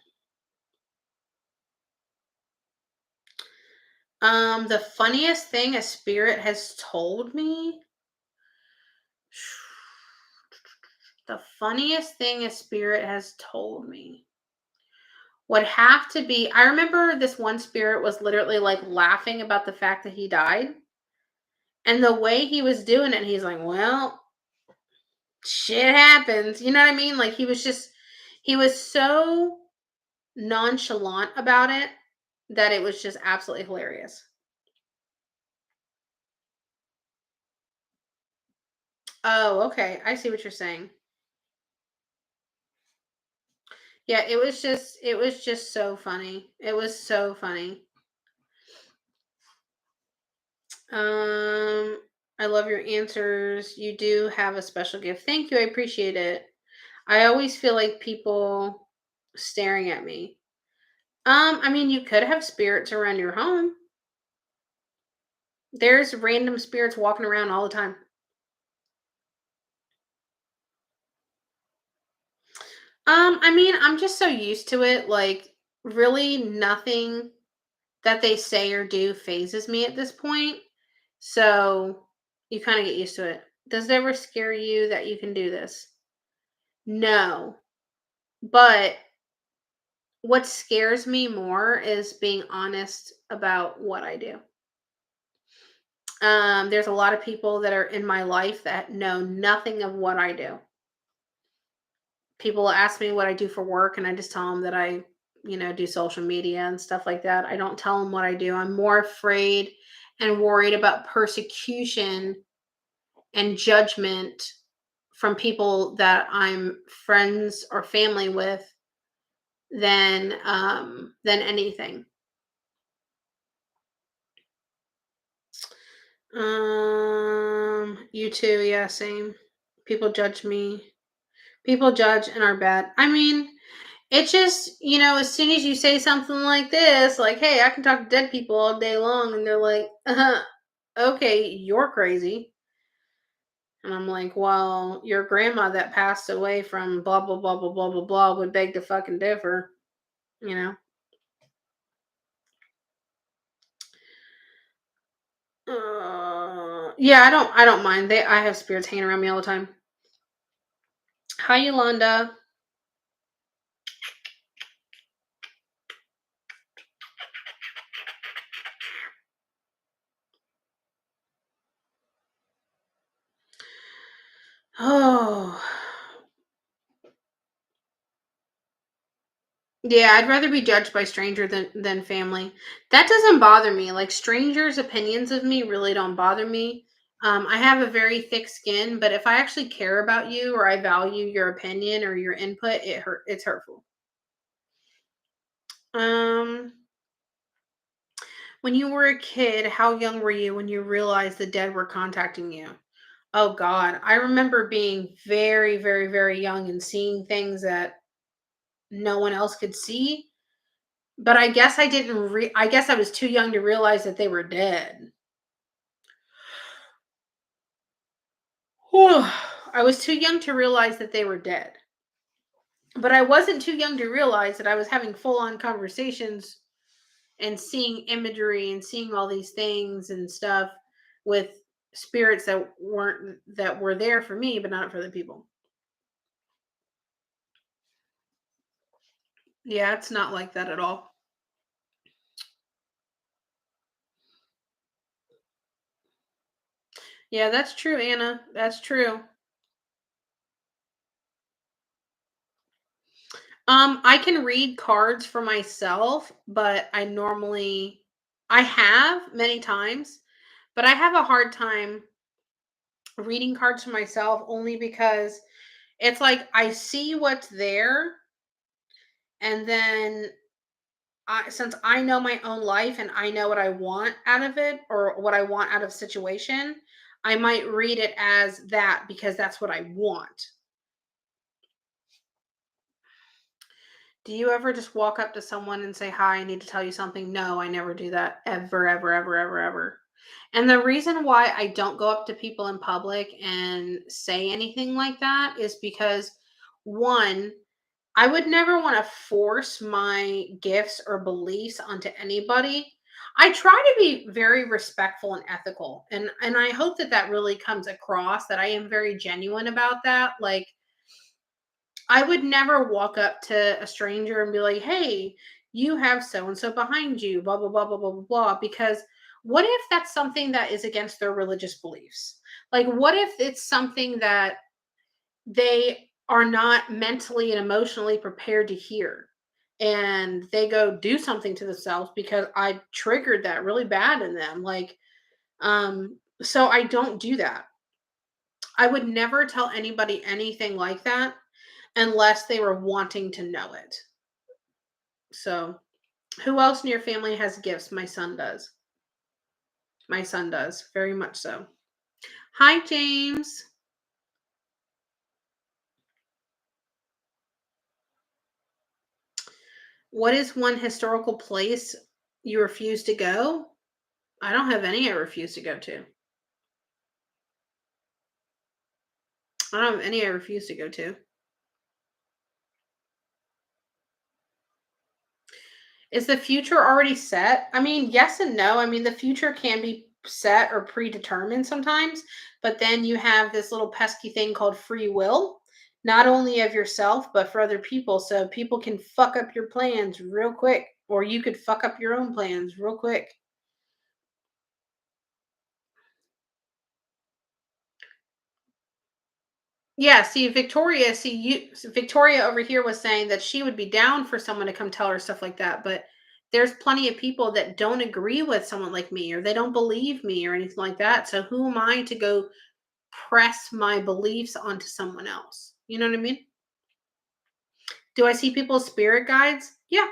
The funniest thing a spirit has told me. The funniest thing a spirit has told me would have to be, I remember this one spirit was literally like laughing about the fact that he died. And the way he was doing it, he's like, well, shit happens. You know what I mean? Like he was so nonchalant about it that it was just absolutely hilarious. Oh, okay. I see what you're saying. Yeah, it was just so funny. It was so funny. Um I love your answers. You do have a special gift. Thank you. I appreciate it. I always feel like people staring at me. I mean, you could have spirits around your home. There's random spirits walking around all the time. I mean, I'm just so used to it. Like, really, nothing that they say or do phases me at this point. So you kind of get used to it. Does it ever scare you that you can do this? No. But what scares me more is being honest about what I do. There's a lot of people that are in my life that know nothing of what I do. People ask me what I do for work, and I just tell them that I do social media and stuff like that. I don't tell them what I do. I'm more afraid and worried about persecution and judgment from people that I'm friends or family with than anything. You too, yeah, same. People judge me. People judge and are bad. I mean, it just, as soon as you say something like this, like, hey, I can talk to dead people all day long, and they're like, okay, you're crazy. And I'm like, well, your grandma that passed away from blah, blah, blah, blah, blah, blah, blah would beg to fucking differ, you know? Yeah, I don't mind. I have spirits hanging around me all the time. Hi, Yolanda. Oh, yeah, I'd rather be judged by stranger than family. That doesn't bother me. Like strangers' opinions of me really don't bother me. I have a very thick skin, but if I actually care about you or I value your opinion or your input, it's hurtful. Um, when you were a kid, how young were you when you realized the dead were contacting you? Oh God, I remember being very, very, very young and seeing things that no one else could see. But I guess I guess I was too young to realize that they were dead. Whew. I was too young to realize that they were dead. But I wasn't too young to realize that I was having full on conversations and seeing imagery and seeing all these things and stuff with spirits that were there for me but not for the people. Yeah, it's not like that at all. Yeah, that's true, Anna. That's true. I can read cards for myself, but I have many times, but I have a hard time reading cards for myself only because it's like I see what's there, and then since I know my own life and I know what I want out of it or what I want out of situation, I might read it as that because that's what I want. Do you ever just walk up to someone and say, "Hi, I need to tell you something"? No, I never do that ever, ever, ever, ever, ever. And the reason why I don't go up to people in public and say anything like that is because one, I would never want to force my gifts or beliefs onto anybody. I try to be very respectful and ethical, and I hope that that really comes across, that I am very genuine about that. Like, I would never walk up to a stranger and be like, "Hey, you have so and so behind you, blah blah blah blah blah blah blah," because what if that's something that is against their religious beliefs? Like, what if it's something that they are not mentally and emotionally prepared to hear, and they go do something to themselves because I triggered that really bad in them? Like, so I don't do that. I would never tell anybody anything like that unless they were wanting to know it. So, who else in your family has gifts? My son does. My son does, very much so. Hi, James. What is one historical place you refuse to go? I don't have any I refuse to go to. I don't have any I refuse to go to. Is the future already set? I mean, yes and no. I mean, the future can be set or predetermined sometimes, but then you have this little pesky thing called free will, not only of yourself, but for other people. So people can fuck up your plans real quick, or you could fuck up your own plans real quick. Yeah, Victoria over here was saying that she would be down for someone to come tell her stuff like that, but there's plenty of people that don't agree with someone like me, or they don't believe me or anything like that. So who am I to go press my beliefs onto someone else? You know what I mean? Do I see people as spirit guides? Yeah.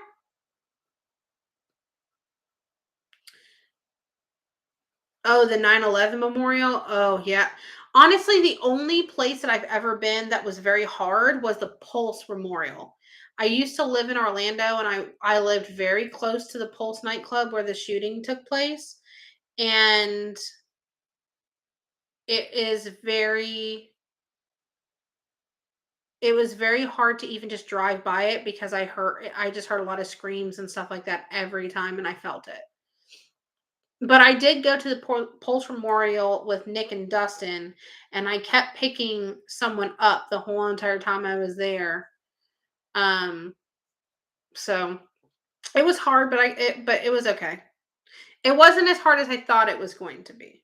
Oh, the 9/11 memorial? Oh, yeah. Honestly, the only place that I've ever been that was very hard was the Pulse Memorial. I used to live in Orlando, and I lived very close to the Pulse nightclub where the shooting took place, and it is very it was very hard to even just drive by it because I just heard a lot of screams and stuff like that every time, and I felt it. But I did go to the Pulse Memorial with Nick and Dustin, and I kept picking someone up the whole entire time I was there. Um, so it was hard, but it was okay. It wasn't as hard as I thought it was going to be.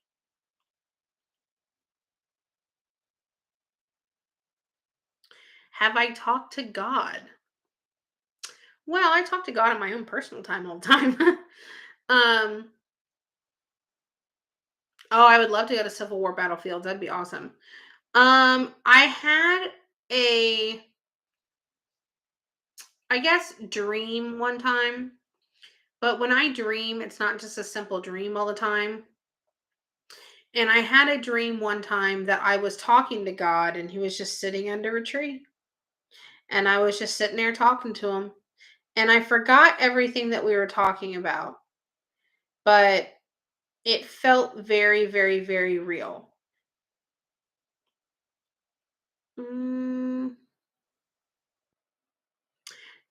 Have I talked to God? Well, I talk to God in my own personal time all the time. um, oh, I would love to go to Civil War battlefields. That'd be awesome. I had a, I guess, dream one time. But when I dream, it's not just a simple dream all the time. And I had a dream one time that I was talking to God, and he was just sitting under a tree. And I was just sitting there talking to him. And I forgot everything that we were talking about, but it felt very, very, very real. Mm,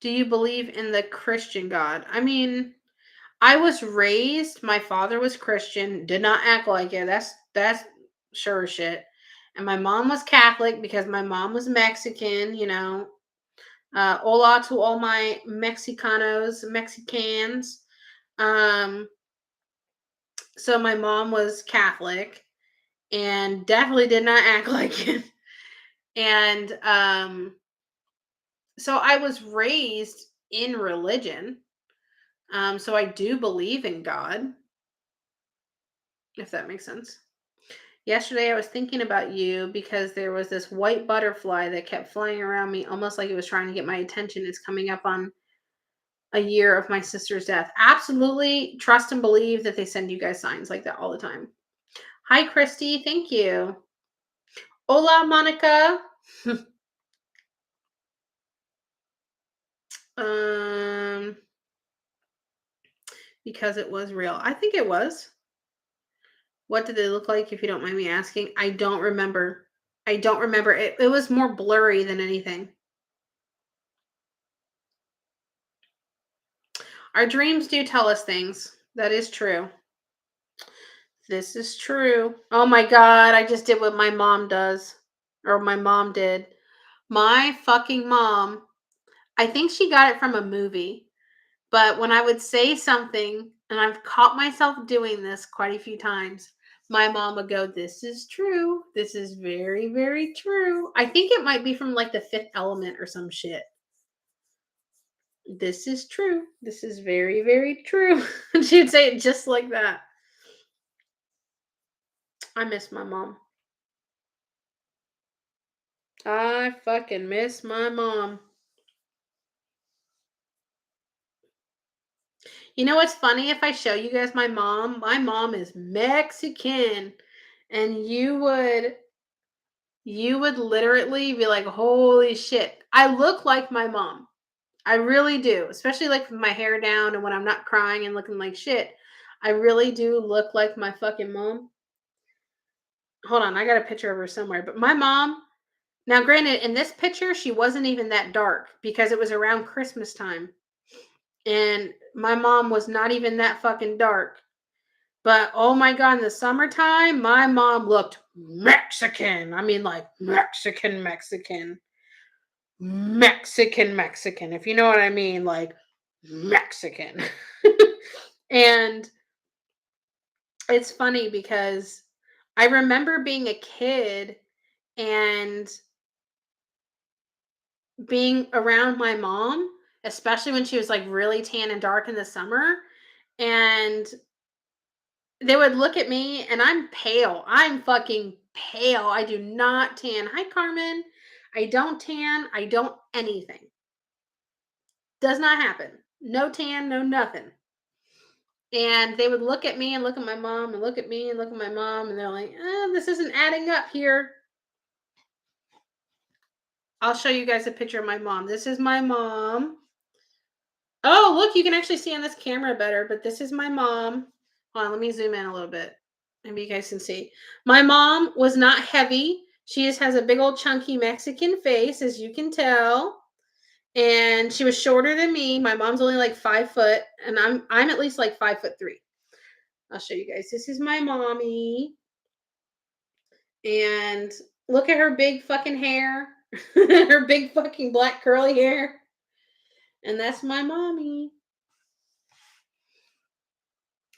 do you believe in the Christian God? I mean, I was raised, my father was Christian, did not act like it. That's sure as shit. And my mom was Catholic because my mom was Mexican, you know. Hola to all my Mexicans. Um, so my mom was Catholic and definitely did not act like it. And so I was raised in religion. So I do believe in God, if that makes sense. Yesterday, I was thinking about you because there was this white butterfly that kept flying around me, almost like it was trying to get my attention. It's coming up on a year of my sister's death. Absolutely trust and believe that they send you guys signs like that all the time. Hi, Christy. Thank you. Hola, Monica. um, because it was real. I think it was. What did they look like, if you don't mind me asking? I don't remember. I don't remember. It was more blurry than anything. Our dreams do tell us things. That is true. This is true. Oh my god, I just did what my mom does. Or my mom did. My fucking mom, I think she got it from a movie. But when I would say something, and I've caught myself doing this quite a few times, my mom would go, "This is true. This is very, very true." I think it might be from like the Fifth Element or some shit. This is true. This is very, very true. And she'd say it just like that. I miss my mom. I fucking miss my mom. You know what's funny? If I show you guys my mom is Mexican. And you would literally be like, "Holy shit." I look like my mom. I really do, especially like with my hair down and when I'm not crying and looking like shit. I really do look like my fucking mom. Hold on, I got a picture of her somewhere. But my mom, now granted, in this picture, she wasn't even that dark because it was around Christmas time. And my mom was not even that fucking dark. But oh my god, in the summertime, my mom looked Mexican. I mean, like Mexican, Mexican. Mexican, Mexican, if you know what I mean, like Mexican. And it's funny because I remember being a kid and being around my mom, especially when she was like really tan and dark in the summer. And they would look at me and I'm pale. I'm fucking pale. I do not tan. Hi, Carmen. I don't tan. I don't anything. Does not happen. No tan, no nothing. And they would look at me and look at my mom and look at me and look at my mom, and they're like, this isn't adding up here. I'll show you guys a picture of my mom. This is my mom. Oh, look, you can actually see on this camera better, but this is my mom. Hold on, let me zoom in a little bit. Maybe you guys can see. My mom was not heavy. She just has a big old chunky Mexican face, as you can tell. And she was shorter than me. My mom's only like 5 foot, and I'm at least like 5'3". I'll show you guys. This is my mommy. And look at her big fucking hair. Her big fucking black curly hair. And that's my mommy.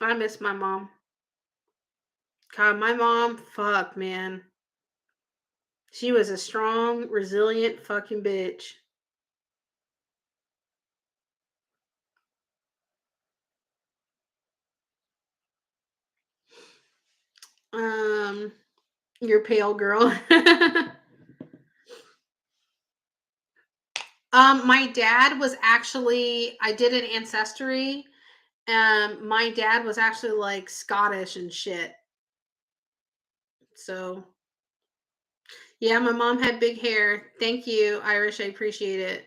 I miss my mom. God, my mom, fuck, man. She was a strong, resilient fucking bitch. Um, you're pale girl. My dad was actually, I did an ancestry. My dad was actually like Scottish and shit. So yeah, my mom had big hair. Thank you, Irish. I appreciate it.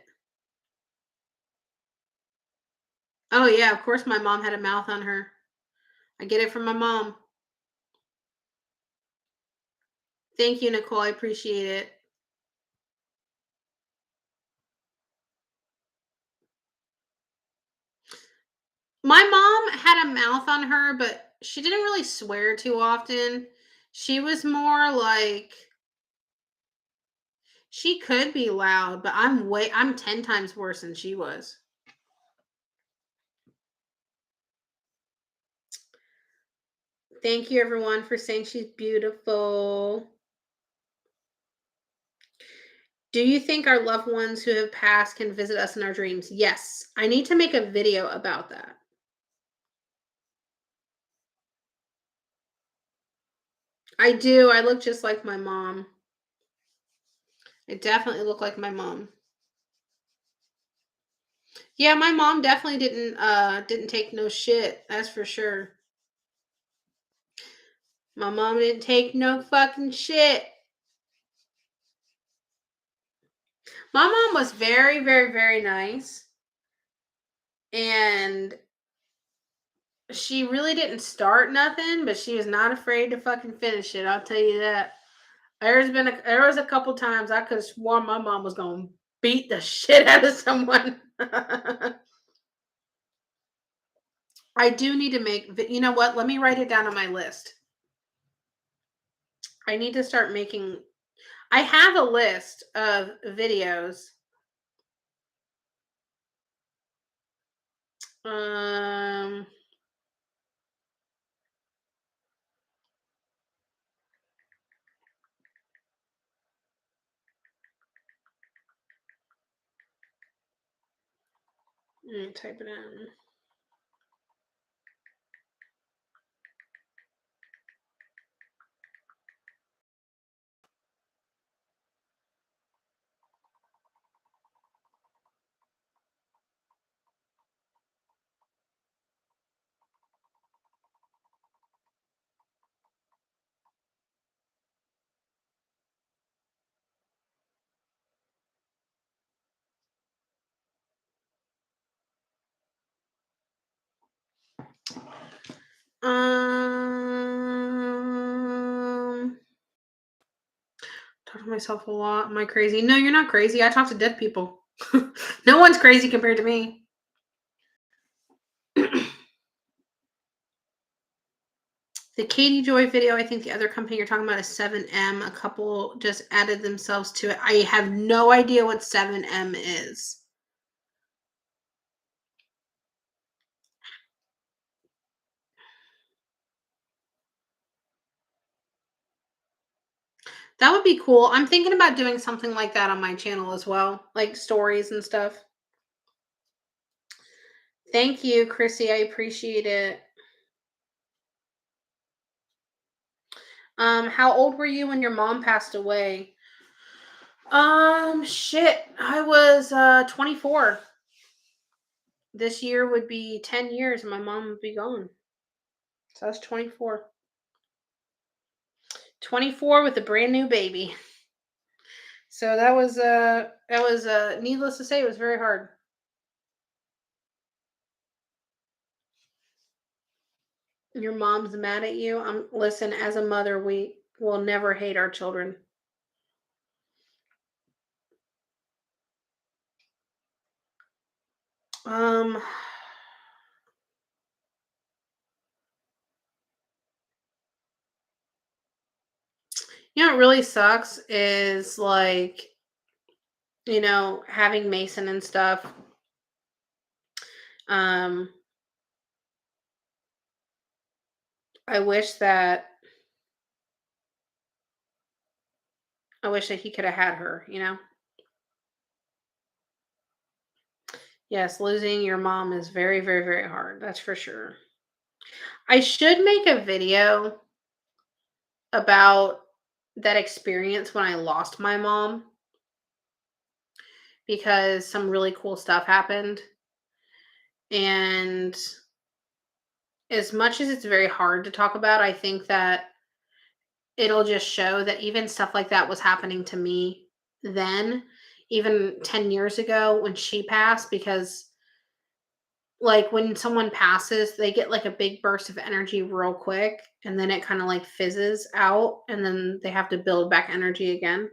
Oh yeah, of course my mom had a mouth on her. I get it from my mom. Thank you, Nicole. I appreciate it. My mom had a mouth on her, but she didn't really swear too often. She was more like she could be loud, but I'm 10 times worse than she was. Thank you everyone for saying she's beautiful. Do you think our loved ones who have passed can visit us in our dreams? Yes. I need to make a video about that. I do. I look just like my mom. I definitely look like my mom. Yeah, my mom definitely didn't take no shit. That's for sure. My mom didn't take no fucking shit. My mom was very, very, very nice. And she really didn't start nothing, but she was not afraid to fucking finish it. I'll tell you that. There was a couple times I could have sworn my mom was gonna beat the shit out of someone. I do need to make, you know what? Let me write it down on my list. I need to start making, I have a list of videos. Um, Let me type it in. Talk to myself a lot. Am I crazy? No, you're not crazy. I talk to dead people. No one's crazy compared to me. The Katie Joy video, I think the other company you're talking about is 7M. A couple just added themselves to it. I have no idea what 7M is. That would be cool. I'm thinking about doing something like that on my channel as well, like stories and stuff. Thank you, Chrissy. I appreciate it. How old were you when your mom passed away? Shit. I was 24. This year would be 10 years and my mom would be gone. So I was 24. 24 with a brand new baby. So that was needless to say, it was very hard. Your mom's mad at you. Listen, as a mother, we will never hate our children. Um you know what really sucks is like, having Mason and stuff. Um I wish that he could have had her. Yes, losing your mom is very, very, very hard. That's for sure. I should make a video about that experience when I lost my mom because some really cool stuff happened. And as much as it's very hard to talk about, I think that it'll just show that even stuff like that was happening to me then, even 10 years ago when she passed, because like when someone passes, they get like a big burst of energy real quick and then it kind of like fizzes out and then they have to build back energy again.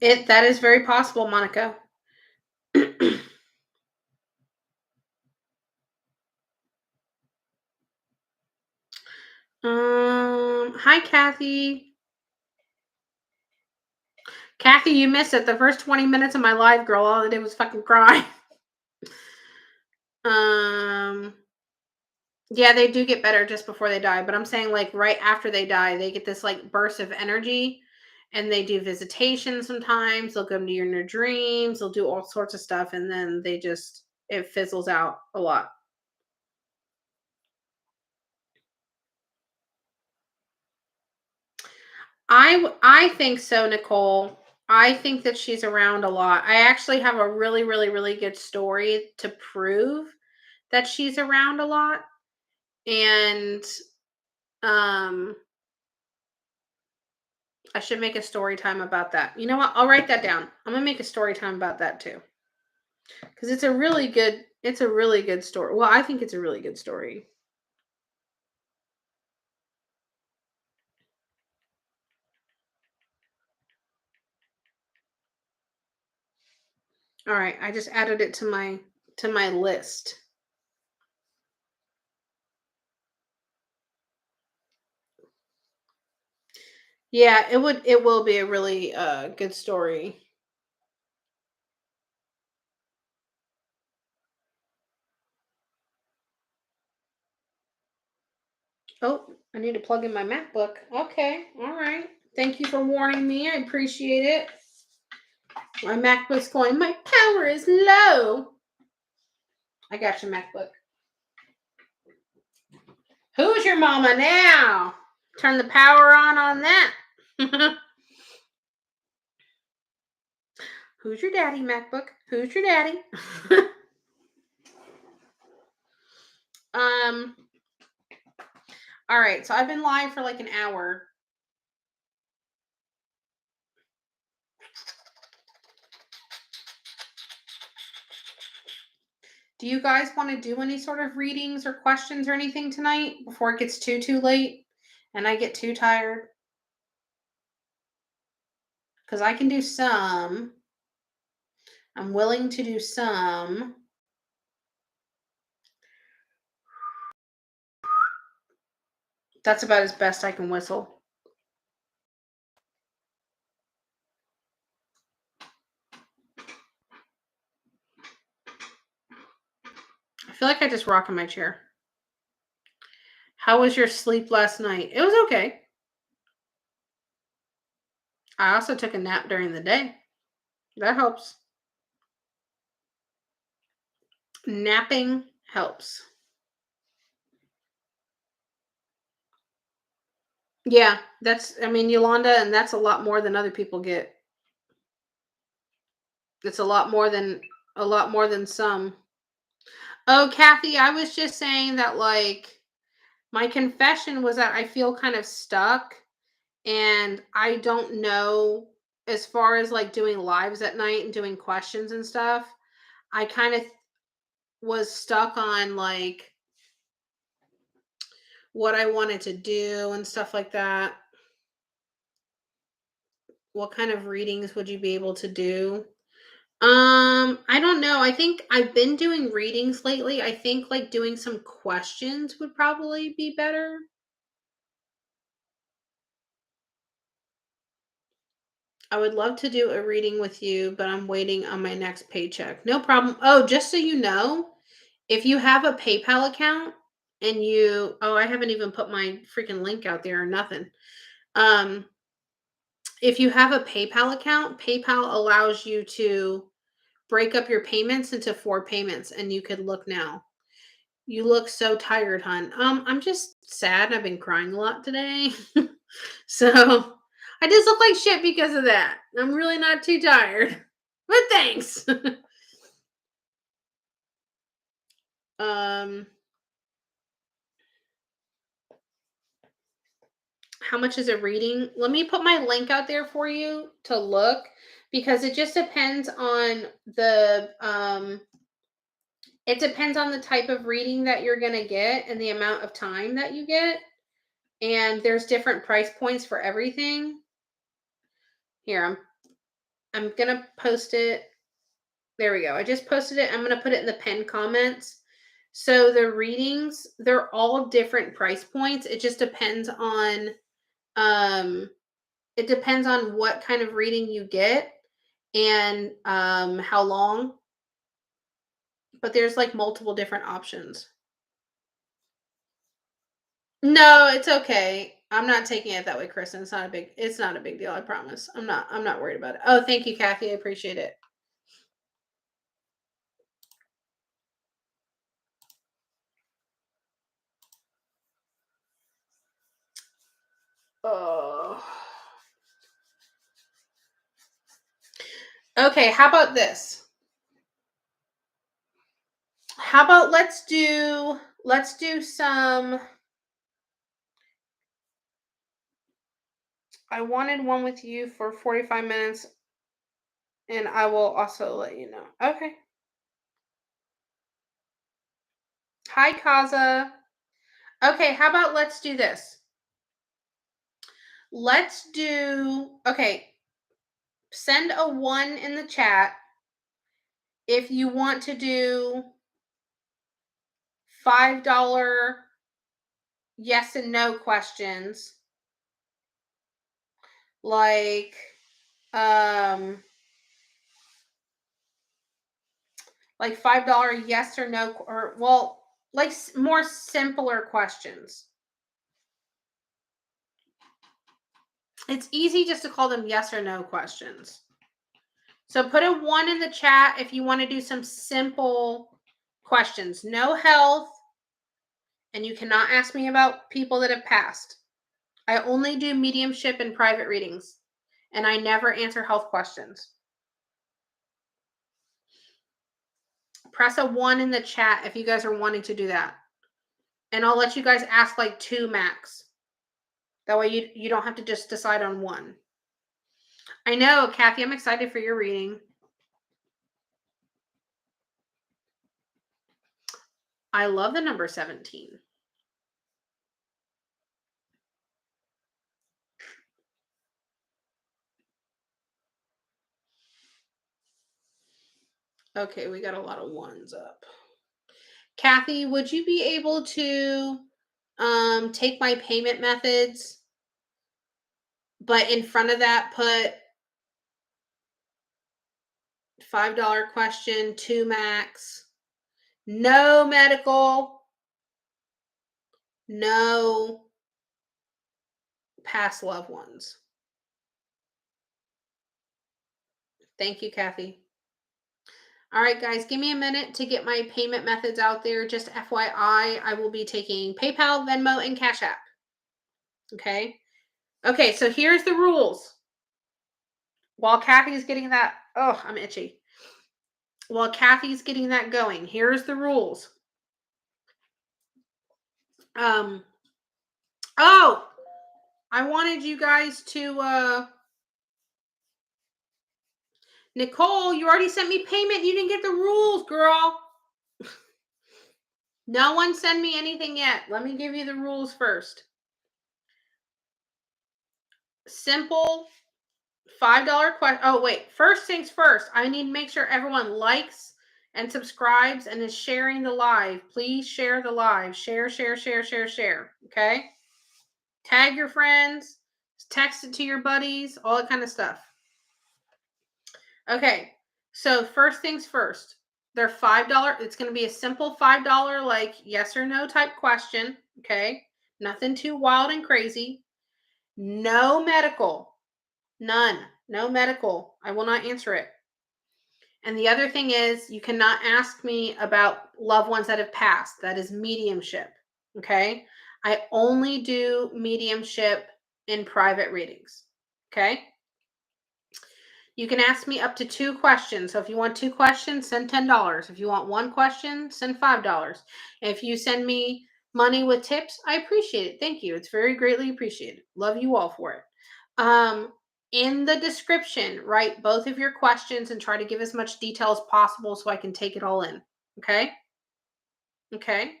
It that is very possible, Monica. Hi Kathy. Kathy, you missed it. The first 20 minutes of my live, girl, all I did was fucking cry. Um, yeah, they do get better just before they die, but I'm saying like right after they die, they get this like burst of energy and they do visitation sometimes. They'll come to you in your dreams, they'll do all sorts of stuff, and then it fizzles out a lot. I think so, Nicole. I think that she's around a lot. I actually have a really, really, really good story to prove that she's around a lot. And um I should make a story time about that. You know what? I'll write that down. I'm gonna make a story time about that too. Because it's a really good story. Well, I think it's a really good story. All right, I just added it to my list. Yeah, it will be a really good story. Oh, I need to plug in my MacBook. Okay, all right. Thank you for warning me. I appreciate it. My MacBook's going, my power is low. I got your MacBook. Who's your mama now? Turn the power on that. Who's your daddy, MacBook? Who's your daddy? um, all right, so I've been live for like an hour. Do you guys want to do any sort of readings or questions or anything tonight before it gets too late and I get too tired? Because I can do some. I'm willing to do some. That's about as best I can whistle. I feel like I just rock in my chair. How was your sleep last night? It was okay. I also took a nap during the day. That helps. Napping helps. Yeah, I mean, Yolanda, and that's a lot more than other people get. It's a lot more than some. Oh, Kathy, I was just saying that like my confession was that I feel kind of stuck and I don't know as far as like doing lives at night and doing questions and stuff. I kind of was stuck on like what I wanted to do and stuff like that. What kind of readings would you be able to do? I don't know. I think I've been doing readings lately. I think like doing some questions would probably be better. I would love to do a reading with you, but I'm waiting on my next paycheck. No problem. Oh, just so you know, if you have a PayPal account and I haven't even put my freaking link out there or nothing. Um, if you have a PayPal account, PayPal allows you to break up your payments into 4 payments, and you could look now. You look so tired, hon. I'm just sad. I've been crying a lot today. So I just look like shit because of that. I'm really not too tired. But thanks. um how much is a reading? Let me put my link out there for you to look because it just depends on it depends on the type of reading that you're going to get and the amount of time that you get. And there's different price points for everything. Here, I'm going to post it. There we go. I just posted it. I'm going to put it in the pinned comments. So the readings, they're all different price points. Um it depends on what kind of reading you get and how long, but there's like multiple different options. No, it's okay. I'm not taking it that way, Kristen. It's not a big deal, I promise. I'm not worried about it. Oh, thank you, Kathy. I appreciate it. Oh. Okay, how about this? How about let's do some. I wanted one with you for 45 minutes and I will also let you know. Okay. Hi, Kaza. Okay, how about let's do this? Okay, send a 1 in the chat If you want to do $5 yes and no questions, like um like $5 yes or no, or well, like more simpler questions. It's easy just to call them yes or no questions. So put a 1 in the chat if you want to do some simple questions. No health, and you cannot ask me about people that have passed. I only do mediumship and private readings, and I never answer health questions. Press a 1 in the chat if you guys are wanting to do that. And I'll let you guys ask like 2 max. That way you don't have to just decide on 1. I know, Kathy, I'm excited for your reading. I love the number 17. Okay, we got a lot of 1s up. Kathy, would you be able to take my payment methods, but in front of that put $5 question, 2 max, no medical, no past loved ones. Thank you, Kathy. All right, guys, give me a minute to get my payment methods out there. Just FYI, I will be taking PayPal, Venmo, and Cash App. Okay. Okay, so here's the rules. While Kathy's getting that, oh, I'm itchy. While Kathy's getting that going, here's the rules. Oh, I wanted you guys to Nicole, you already sent me payment. You didn't get the rules, girl. No one sent me anything yet. Let me give you the rules first. Simple $5 question. Oh, wait. First things first, I need to make sure everyone likes and subscribes and is sharing the live. Please share the live. Share, share, share, share, share. Okay? Tag your friends, text it to your buddies, all that kind of stuff. Okay. So, first things first. They're $5. It's going to be a simple $5, like yes or no type question. Okay. Nothing too wild and crazy. No medical. None. No medical. I will not answer it. And the other thing is, you cannot ask me about loved ones that have passed. That is mediumship. Okay. I only do mediumship in private readings. Okay. You can ask me up to 2 questions. So if you want 2 questions, send $10. If you want 1 question, send $5. If you send me money with tips, I appreciate it. Thank you. It's very greatly appreciated. Love you all for it. In the description, write both of your questions and try to give as much detail as possible so I can take it all in. Okay? Okay.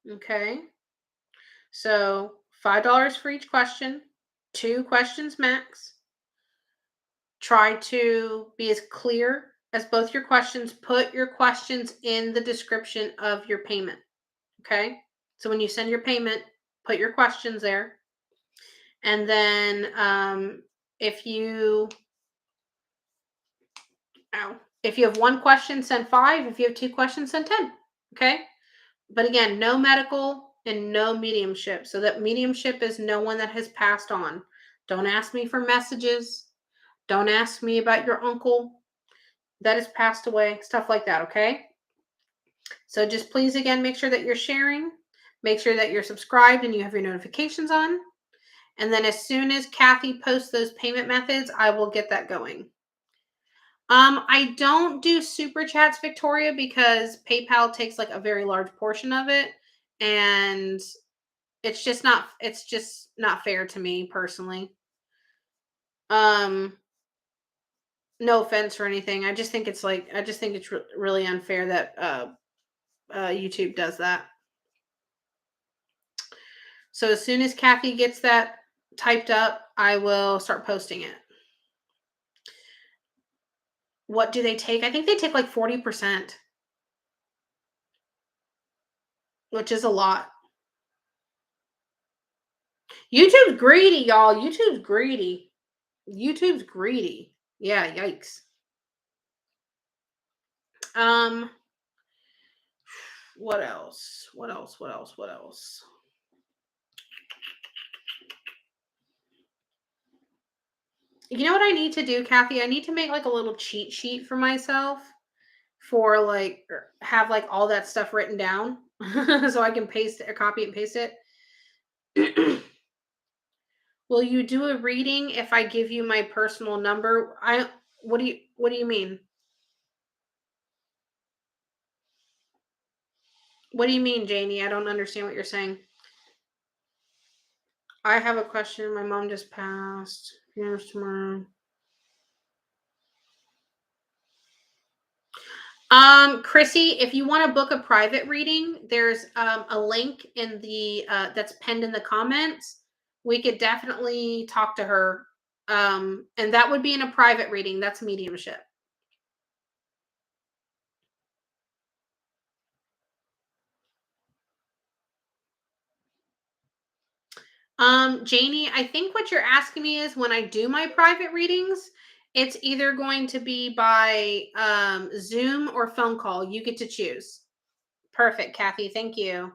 Okay. So $5 for each question, 2 questions max. Try to be as clear as both your questions. Put your questions in the description of your payment. Okay? So when you send your payment, put your questions there. And then if you have 1 question, send 5. If you have 2 questions, send 10. Okay? But again, no medical and no mediumship. So that mediumship is no one that has passed on. Don't ask me for messages. Don't ask me about your uncle that has passed away, stuff like that, okay? So just please, again, make sure that you're sharing. Make sure that you're subscribed and you have your notifications on. And then as soon as Kathy posts those payment methods, I will get that going. I don't do super chats, Victoria, because PayPal takes like a very large portion of it. And it's just not fair to me personally. No offense or anything. I just think it's really unfair that YouTube does that. So as soon as Kathy gets that typed up, I will start posting it. What do they take? I think they take like 40%, which is a lot. YouTube's greedy, y'all. YouTube's greedy. YouTube's greedy. Yeah, yikes. Um, what else? What else? What else? What else? You know what I need to do, Kathy? I need to make like a little cheat sheet for myself for like have like all that stuff written down so I can paste it or copy it and paste it. Will you do a reading if I give you my personal number? What do you mean? What do you mean, Janie? I don't understand what you're saying. I have a question. My mom just passed. Funeral's tomorrow. Chrissy, if you want to book a private reading, there's a link in the that's pinned in the comments. We could definitely talk to her. And that would be in a private reading. That's mediumship. Janie, I think what you're asking me is when I do my private readings, it's either going to be by Zoom or phone call. You get to choose. Perfect, Kathy. Thank you.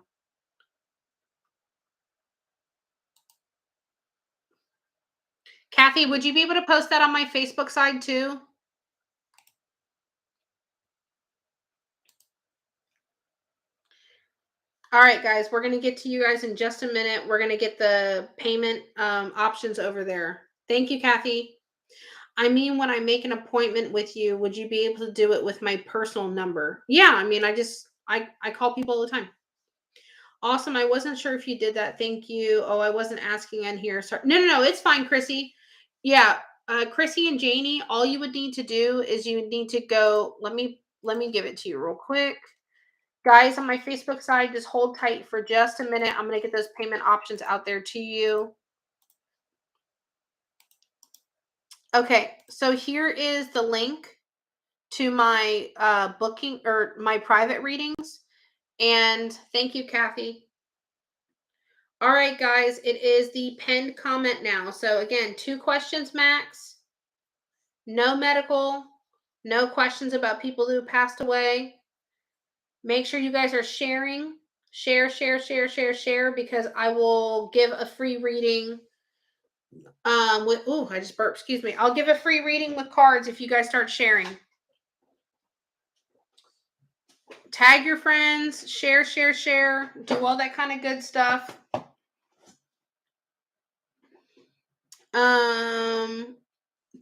Kathy, would you be able to post that on my Facebook side too? All right, guys, we're going to get to you guys in just a minute. We're going to get the payment options over there. Thank you, Kathy. I mean, when I make an appointment with you, would you be able to do it with my personal number? Yeah, I mean, I call people all the time. Awesome. I wasn't sure if you did that. Thank you. Oh, I wasn't asking in here. Sorry. No. It's fine, Chrissy. Yeah, Chrissy and Janie. All you would need to do is you need to go. Let me give it to you real quick, guys. On my Facebook side, just hold tight for just a minute. I'm gonna get those payment options out there to you. Okay, so here is the link to my booking or my private readings. And thank you, Kathy. All right, guys, it is the pinned comment now. So again, 2 questions max, no medical, no questions about people who passed away. Make sure you guys are sharing. Share, because I will give a free reading with I just burped, excuse me. I'll give a free reading with cards if you guys start sharing. Tag your friends, share, do all that kind of good stuff.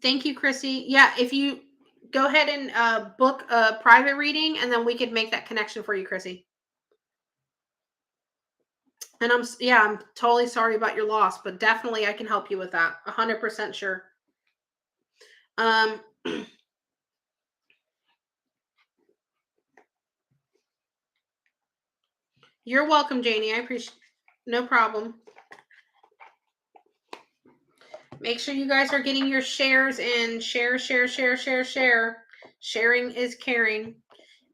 Thank you, Chrissy. Yeah, if you go ahead and book a private reading, and then we could make that connection for you, Chrissy. And I'm totally sorry about your loss, but definitely I can help you with that. 100% sure. Um, you're welcome, Janie. I appreciate. No problem. Make sure you guys are getting your shares in. Share. Sharing is caring.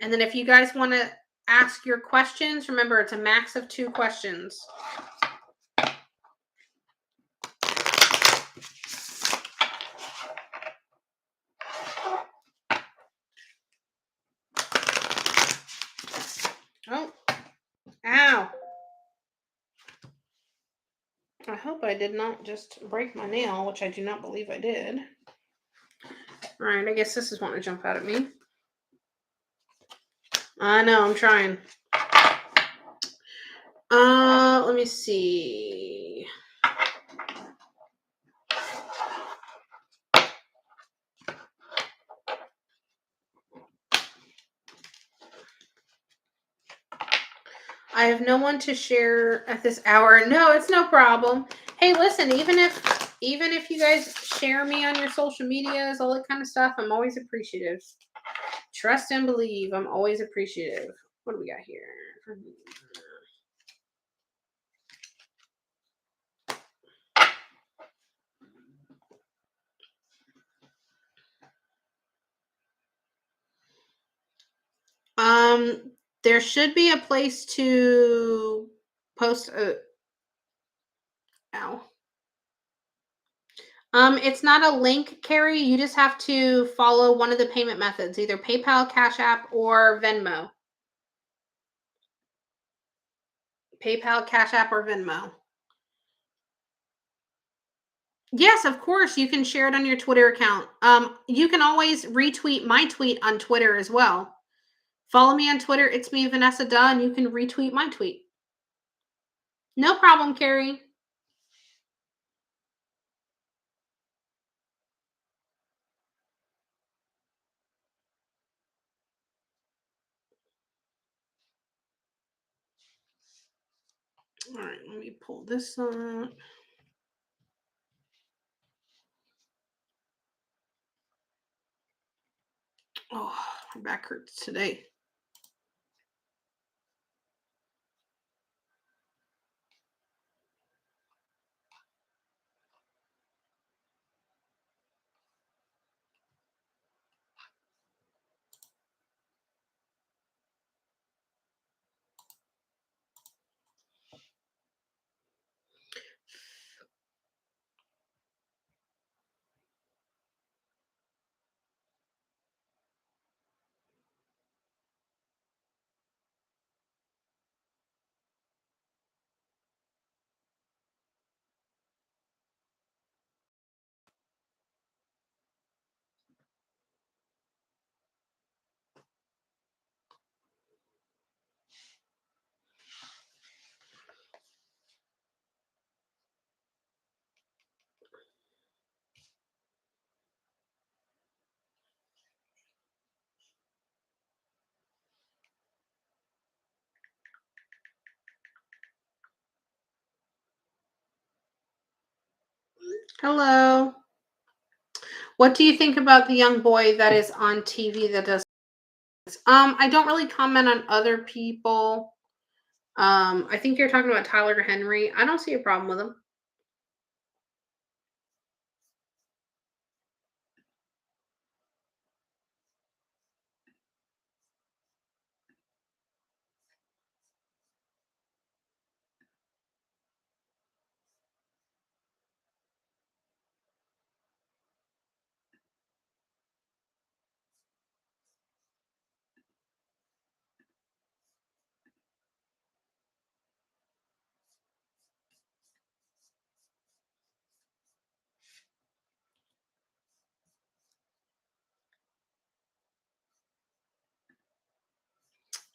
And then if you guys want to ask your questions, remember it's a max of 2 questions. Oh, ow. I hope I did not just break my nail, which I do not believe I did. All right, I guess this is wanting to jump out at me. I know, I'm trying. Let me see. I have no one to share at this hour. No, it's no problem. Hey, listen, even if you guys share me on your social medias, all that kind of stuff, I'm always appreciative. Trust and believe, I'm always appreciative. What do we got here? There should be a place to post a ow. It's not a link, Carrie. You just have to follow one of the payment methods, either PayPal, Cash App, or Venmo. PayPal, Cash App, or Venmo. Yes, of course. You can share it on your Twitter account. You can always retweet my tweet on Twitter as well. Follow me on Twitter. It's me, Vanessa Dunn. You can retweet my tweet. No problem, Carrie. All right, let me pull this up. Oh, my back hurts today. Hello. What do you think about the young boy that is on TV that does this? I don't really comment on other people. I think you're talking about Tyler Henry. I don't see a problem with him.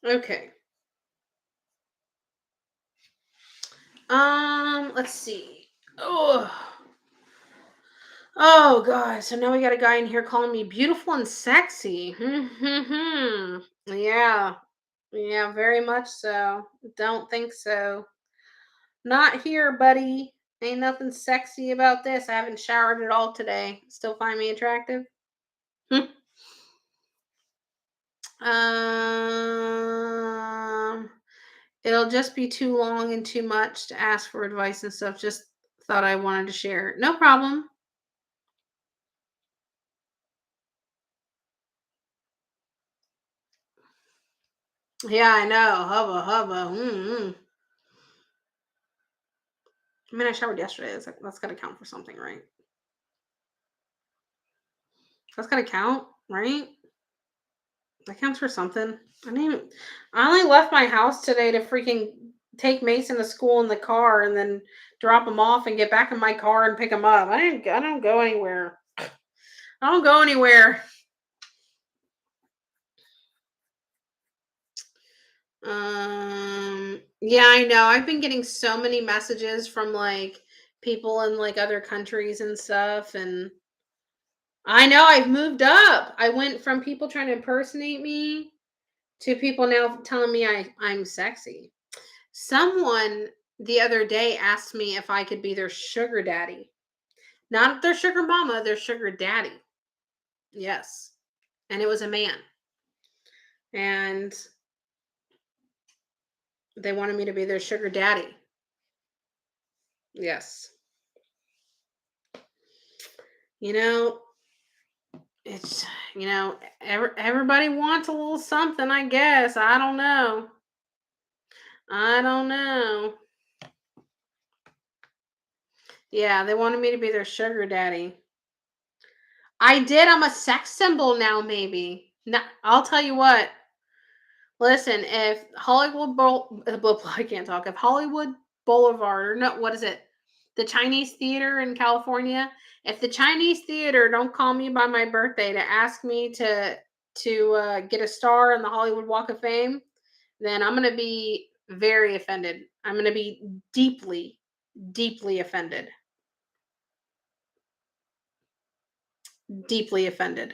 Okay. Let's see. Oh god. So now we got a guy in here calling me beautiful and sexy. Yeah. Yeah, very much so. Don't think so. Not here, buddy. Ain't nothing sexy about this. I haven't showered at all today. Still find me attractive? um, it'll just be too long and too much to ask for advice and stuff. Just thought I wanted to share. No problem. Yeah, I know. Hubba hubba. I mean, I showered yesterday. That's got to count for something, right? That's got to count, right? That counts for something. I didn't even, I only left my house today to freaking take Mason to school in the car and then drop him off and get back in my car and pick him up. I don't go anywhere. I don't go anywhere. Yeah, I know. I've been getting so many messages from like people in like other countries and stuff, and I know I've moved up. I went from people trying to impersonate me to people now telling me I'm sexy. Someone the other day asked me if I could be their sugar daddy. Not their sugar mama, their sugar daddy. Yes. And it was a man. And they wanted me to be their sugar daddy. Yes. You know, It's, everybody wants a little something, I guess. I don't know. I don't know. Yeah, they wanted me to be their sugar daddy. I did. I'm a sex symbol now, maybe. No, I'll tell you what. Listen, if I can't talk. If Hollywood Boulevard, or no, what is it? The Chinese Theater in California. If the Chinese Theater don't call me by my birthday to ask me to get a star in the Hollywood Walk of Fame, then I'm gonna be very offended. I'm gonna be deeply, deeply offended. Deeply offended.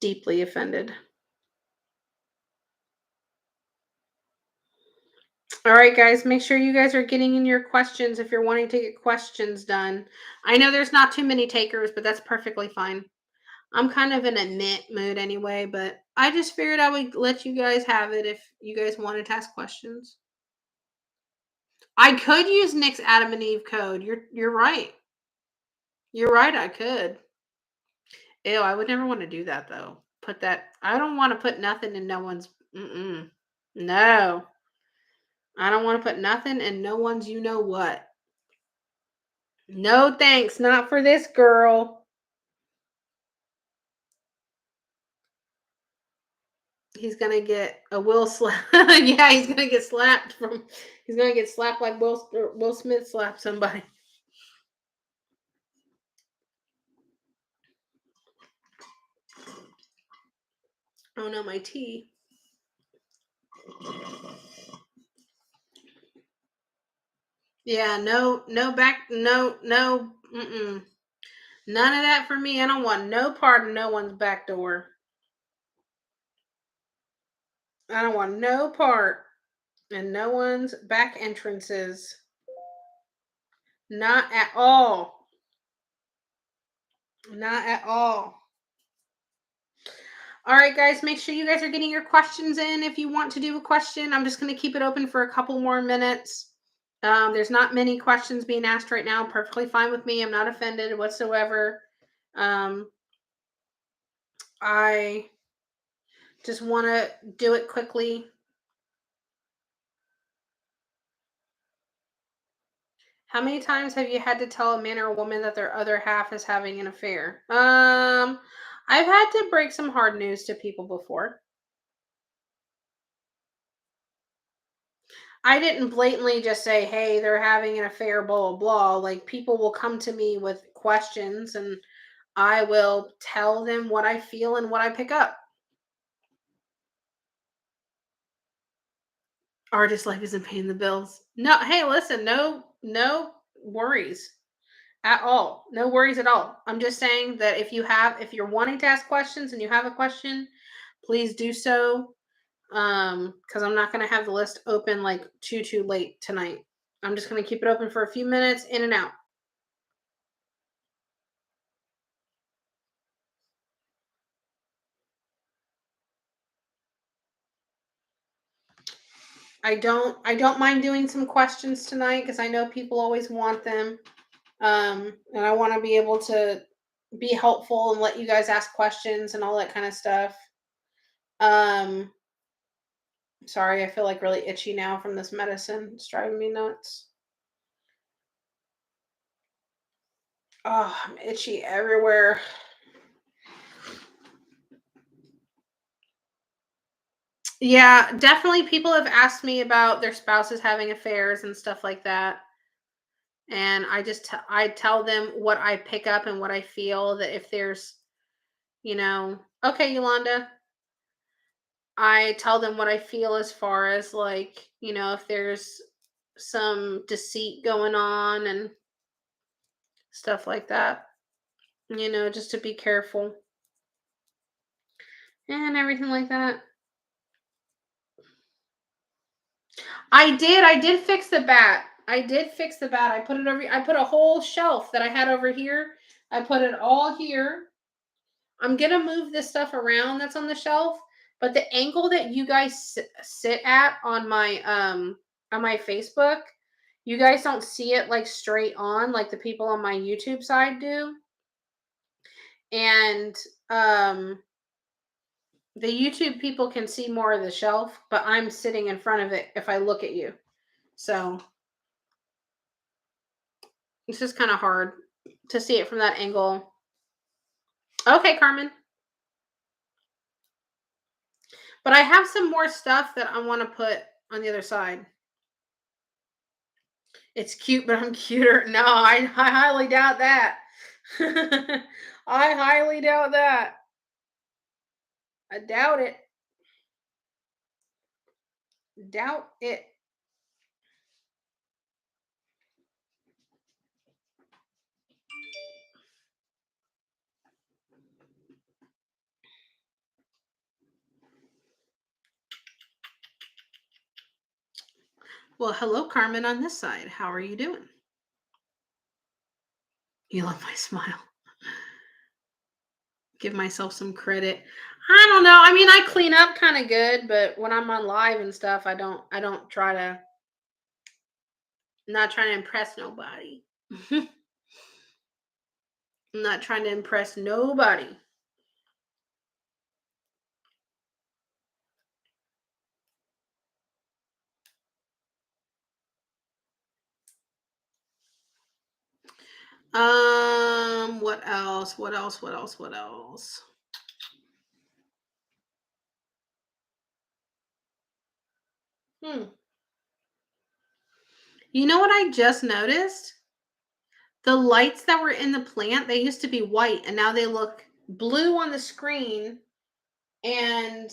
Deeply offended. All right, guys, make sure you guys are getting in your questions if you're wanting to get questions done. I know there's not too many takers, but that's perfectly fine. I'm kind of in a knit mood anyway, but I just figured I would let you guys have it if you guys wanted to ask questions. I could use Nick's Adam and Eve code. You're right. You're right, I could. Ew, I would never want to do that though. Put that I don't want to put nothing in no one's no. I don't want to put nothing in no one's you know what. No thanks, not for this girl. He's gonna get a Will slap. Yeah, he's gonna get slapped from. He's gonna get slapped like Will Smith slapped somebody. Oh no, my tea. Yeah, no, no back, no, no, none of that for me. I don't want no part of no one's back door. I don't want no part in no one's back entrances. Not at all. Not at all. All right, guys, make sure you guys are getting your questions in. If you want to do a question, I'm just going to keep it open for a couple more minutes. There's not many questions being asked right now. Perfectly fine with me. I'm not offended whatsoever. Um, I just want to do it quickly. How many times have you had to tell a man or a woman that their other half is having an affair? I've had to break some hard news to people before. I didn't blatantly just say, "Hey, they're having an affair," blah blah blah. Like people will come to me with questions, and I will tell them what I feel and what I pick up. Artist life isn't paying the bills. No, hey, listen, no worries at all. No worries at all. I'm just saying that if you're wanting to ask questions and you have a question, please do so. Because I'm not gonna have the list open like too late tonight. I'm just gonna keep it open for a few minutes, in and out. I don't mind doing some questions tonight because I know people always want them. And I want to be able to be helpful and let you guys ask questions and all that kind of stuff. Um, sorry, I feel like really itchy now from this medicine. It's driving me nuts. Oh, I'm itchy everywhere. Yeah, definitely people have asked me about their spouses having affairs and stuff like that. And I tell them what I pick up and what I feel that if there's, okay, Yolanda, I tell them what I feel as far as like, if there's some deceit going on and stuff like that, just to be careful and everything like that. I did fix the bat. I did fix the bat. I put a whole shelf that I had over here. I put it all here. I'm gonna move this stuff around that's on the shelf, But the angle that you guys sit at on my Facebook, you guys don't see it like straight on like the people on my YouTube side do. And the YouTube people can see more of the shelf, but I'm sitting in front of it if I look at you. So it's just kind of hard to see it from that angle. Okay, Carmen. But I have some more stuff that I want to put on the other side. It's cute, but I'm cuter. No, I highly doubt that. I highly doubt that. I doubt it. Doubt it. Well, hello, Carmen, on this side. How are you doing? You love my smile. Give myself some credit. I don't know. I mean, I clean up kind of good, but when I'm on live and stuff, I don't try to I'm not trying to impress nobody. I'm not trying to impress nobody. What else? What else? What else? What else? Hmm. You know what I just noticed? The lights that were in the plant, they used to be white and now they look blue on the screen and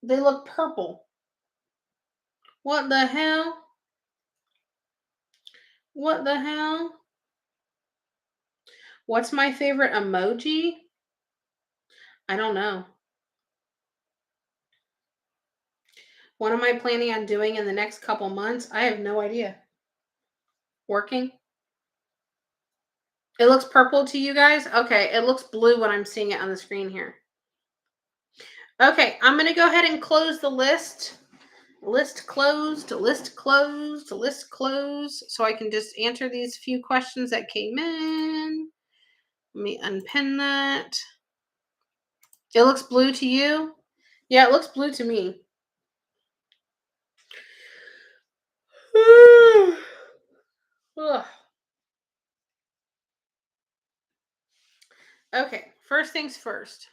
they look purple. What the hell? What the hell? What's my favorite emoji? I don't know. What am I planning on doing in the next couple months? I have no idea. Working? It looks purple to you guys? Okay, it looks blue when I'm seeing it on the screen here. Okay, I'm going to go ahead and close the list. List closed, list closed, list closed. So I can just answer these few questions that came in. Let me unpin that. It looks blue to you? Yeah, it looks blue to me. Ugh. Okay, first things first.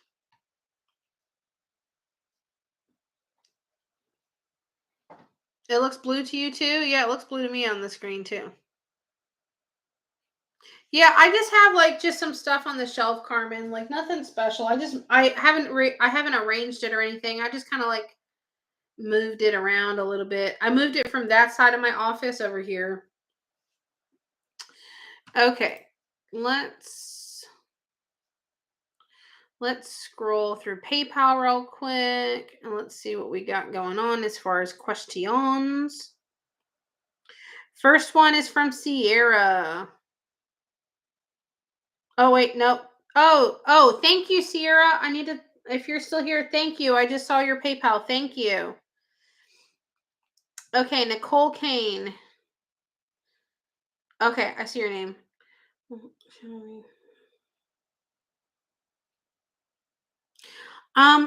It looks blue to you too? Yeah, it looks blue to me on the screen too. Yeah, I just have like just some stuff on the shelf, Carmen. Like nothing special. I haven't arranged it or anything. I just kind of like moved it around a little bit. I moved it from that side of my office over here. Okay. Let's scroll through PayPal real quick and let's see what we got going on as far as questions. First one is from Sierra. Oh wait, nope. Oh, thank you, Sierra. I need to if you're still here, thank you. I just saw your PayPal. Thank you. Okay, Nicole Kane. Okay, I see your name.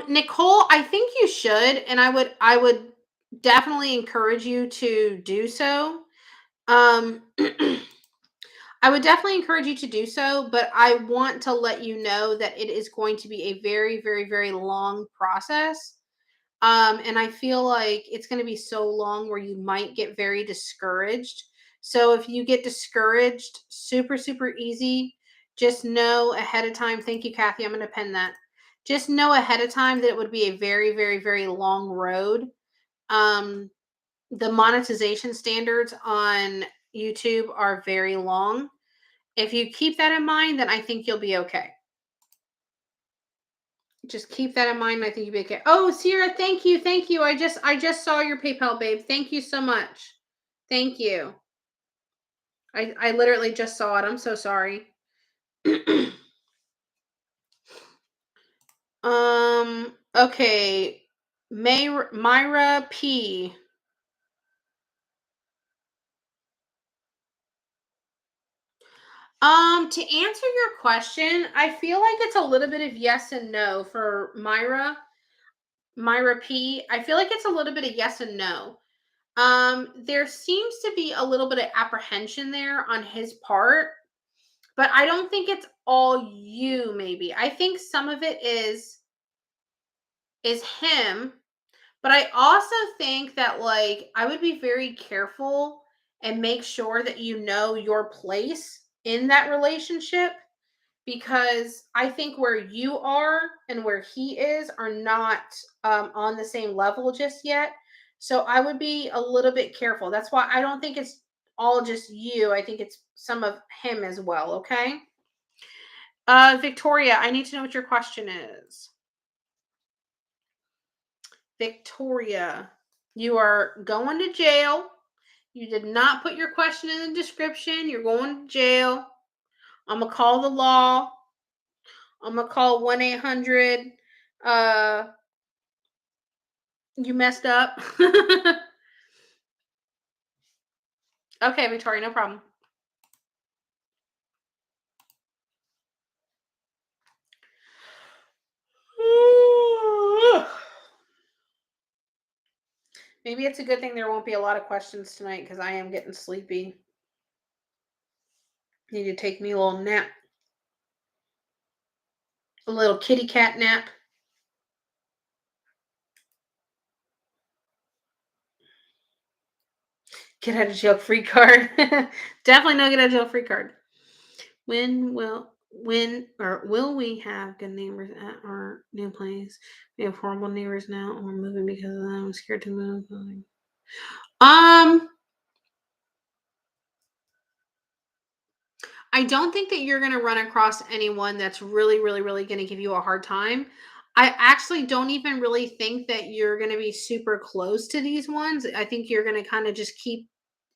Nicole, I think you should, and I would definitely encourage you to do so. Um I would definitely encourage you to do so, but I want to let you know that it is going to be a very, very, very long process. And I feel like it's going to be so long where you might get very discouraged. So if you get discouraged, super, super easy, just know ahead of time. Thank you, Kathy. I'm going to pen that. Just know ahead of time that it would be a very, very, very long road. Um, the monetization standards on YouTube are very long. If you keep that in mind, then I think you'll be okay. Just keep that in mind. I think you'll be okay. Oh, Sierra, thank you. Thank you. I just saw your PayPal, babe. Thank you so much. Thank you. I literally just saw it. I'm so sorry. um Okay. Myra P. To answer your question, I feel like it's a little bit of yes and no for Myra P. I feel like it's a little bit of yes and no. There seems to be a little bit of apprehension there on his part, but I don't think it's all you, maybe. I think some of it is him, but I also think that like I would be very careful and make sure that you know your place in that relationship, because I think where you are and where he is are not on the same level just yet. So I would be a little bit careful. That's why I don't think it's all just you. I think it's some of him as well. Okay. Victoria, I need to know what your question is. Victoria, you are going to jail. You did not put your question in the description. You're going to jail. I'm going to call the law. I'm going to call 1-800 uh you messed up. Okay, Victoria, no problem. Maybe it's a good thing there won't be a lot of questions tonight because I am getting sleepy. Need to take me a little nap. A little kitty cat nap. Get out of jail free card. Definitely no get out of jail free card. Will we have good neighbors at our new place? We have horrible neighbors now, and we're moving because of them. I'm scared to move. Um, I don't think that you're going to run across anyone that's really, really, really going to give you a hard time. I actually don't even really think that you're going to be super close to these ones. I think you're going to kind of just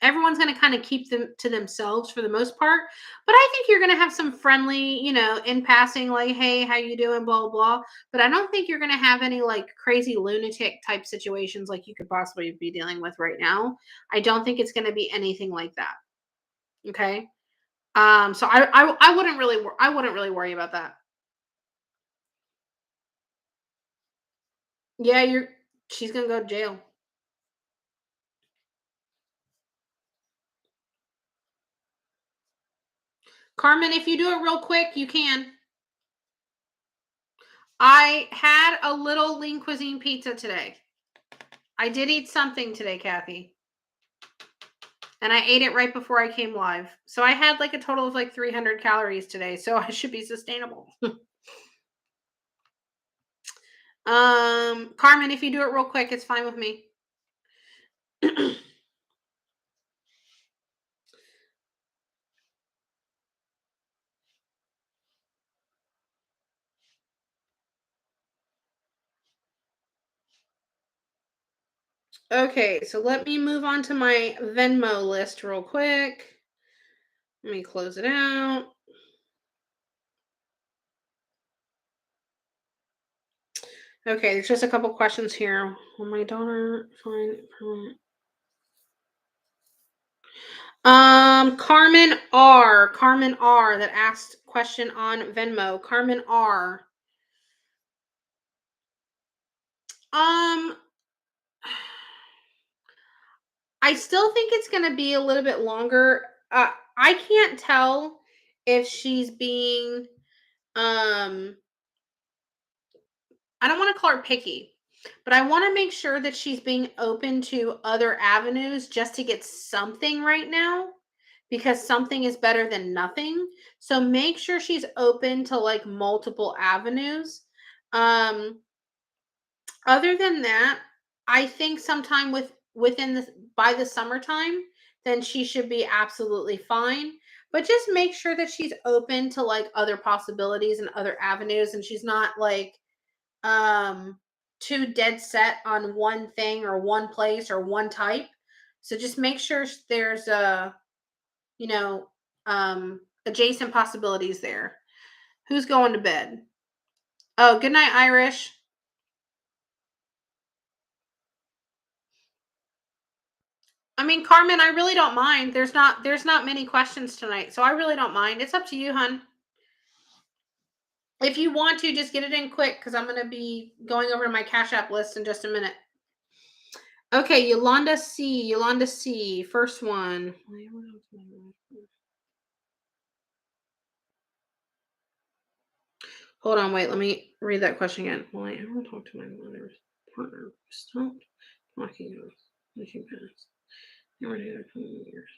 everyone's going to kind of keep them to themselves for the most part. But I think you're going to have some friendly, in passing, like, hey, how you doing, blah, blah, blah. But I don't think you're going to have any like crazy lunatic type situations like you could possibly be dealing with right now. I don't think it's going to be anything like that. Okay. So I wouldn't really I wouldn't really worry about that. Yeah, she's gonna go to jail. Carmen, if you do it real quick, you can. I had a little lean cuisine pizza today. I did eat something today, Kathy. And I ate it right before I came live. So I had like a total of like 300 calories today. So I should be sustainable. Carmen, if you do it real quick, it's fine with me. Okay, so let me move on to my Venmo list real quick. Let me close it out. Okay, there's just a couple questions here. Will my daughter find permanent? Carmen R that asked question on Venmo. Carmen R. Um, I still think it's gonna be a little bit longer. I can't tell if she's being um I don't want to call her picky, but I want to make sure that she's being open to other avenues just to get something right now, because something is better than nothing. So make sure she's open to like multiple avenues. Um, Other than that, I think sometime within the by the summertime, then she should be absolutely fine. But just make sure that she's open to like other possibilities and other avenues, and she's not like um too dead set on one thing or one place or one type. So just make sure there's you know adjacent possibilities there. Who's going to bed? Oh, good night, Irish. I mean, Carmen, I really don't mind. There's not many questions tonight, so I really don't mind. It's up to you, hun. If you want to, just get it in quick because I'm gonna be going over to my Cash App list in just a minute. Okay, Yolanda C. Yolanda C. First one. Hold on, wait. Let me read that question again. Will I ever talk to my mother's partner who stopped talking to us when she passed? Never did it for years.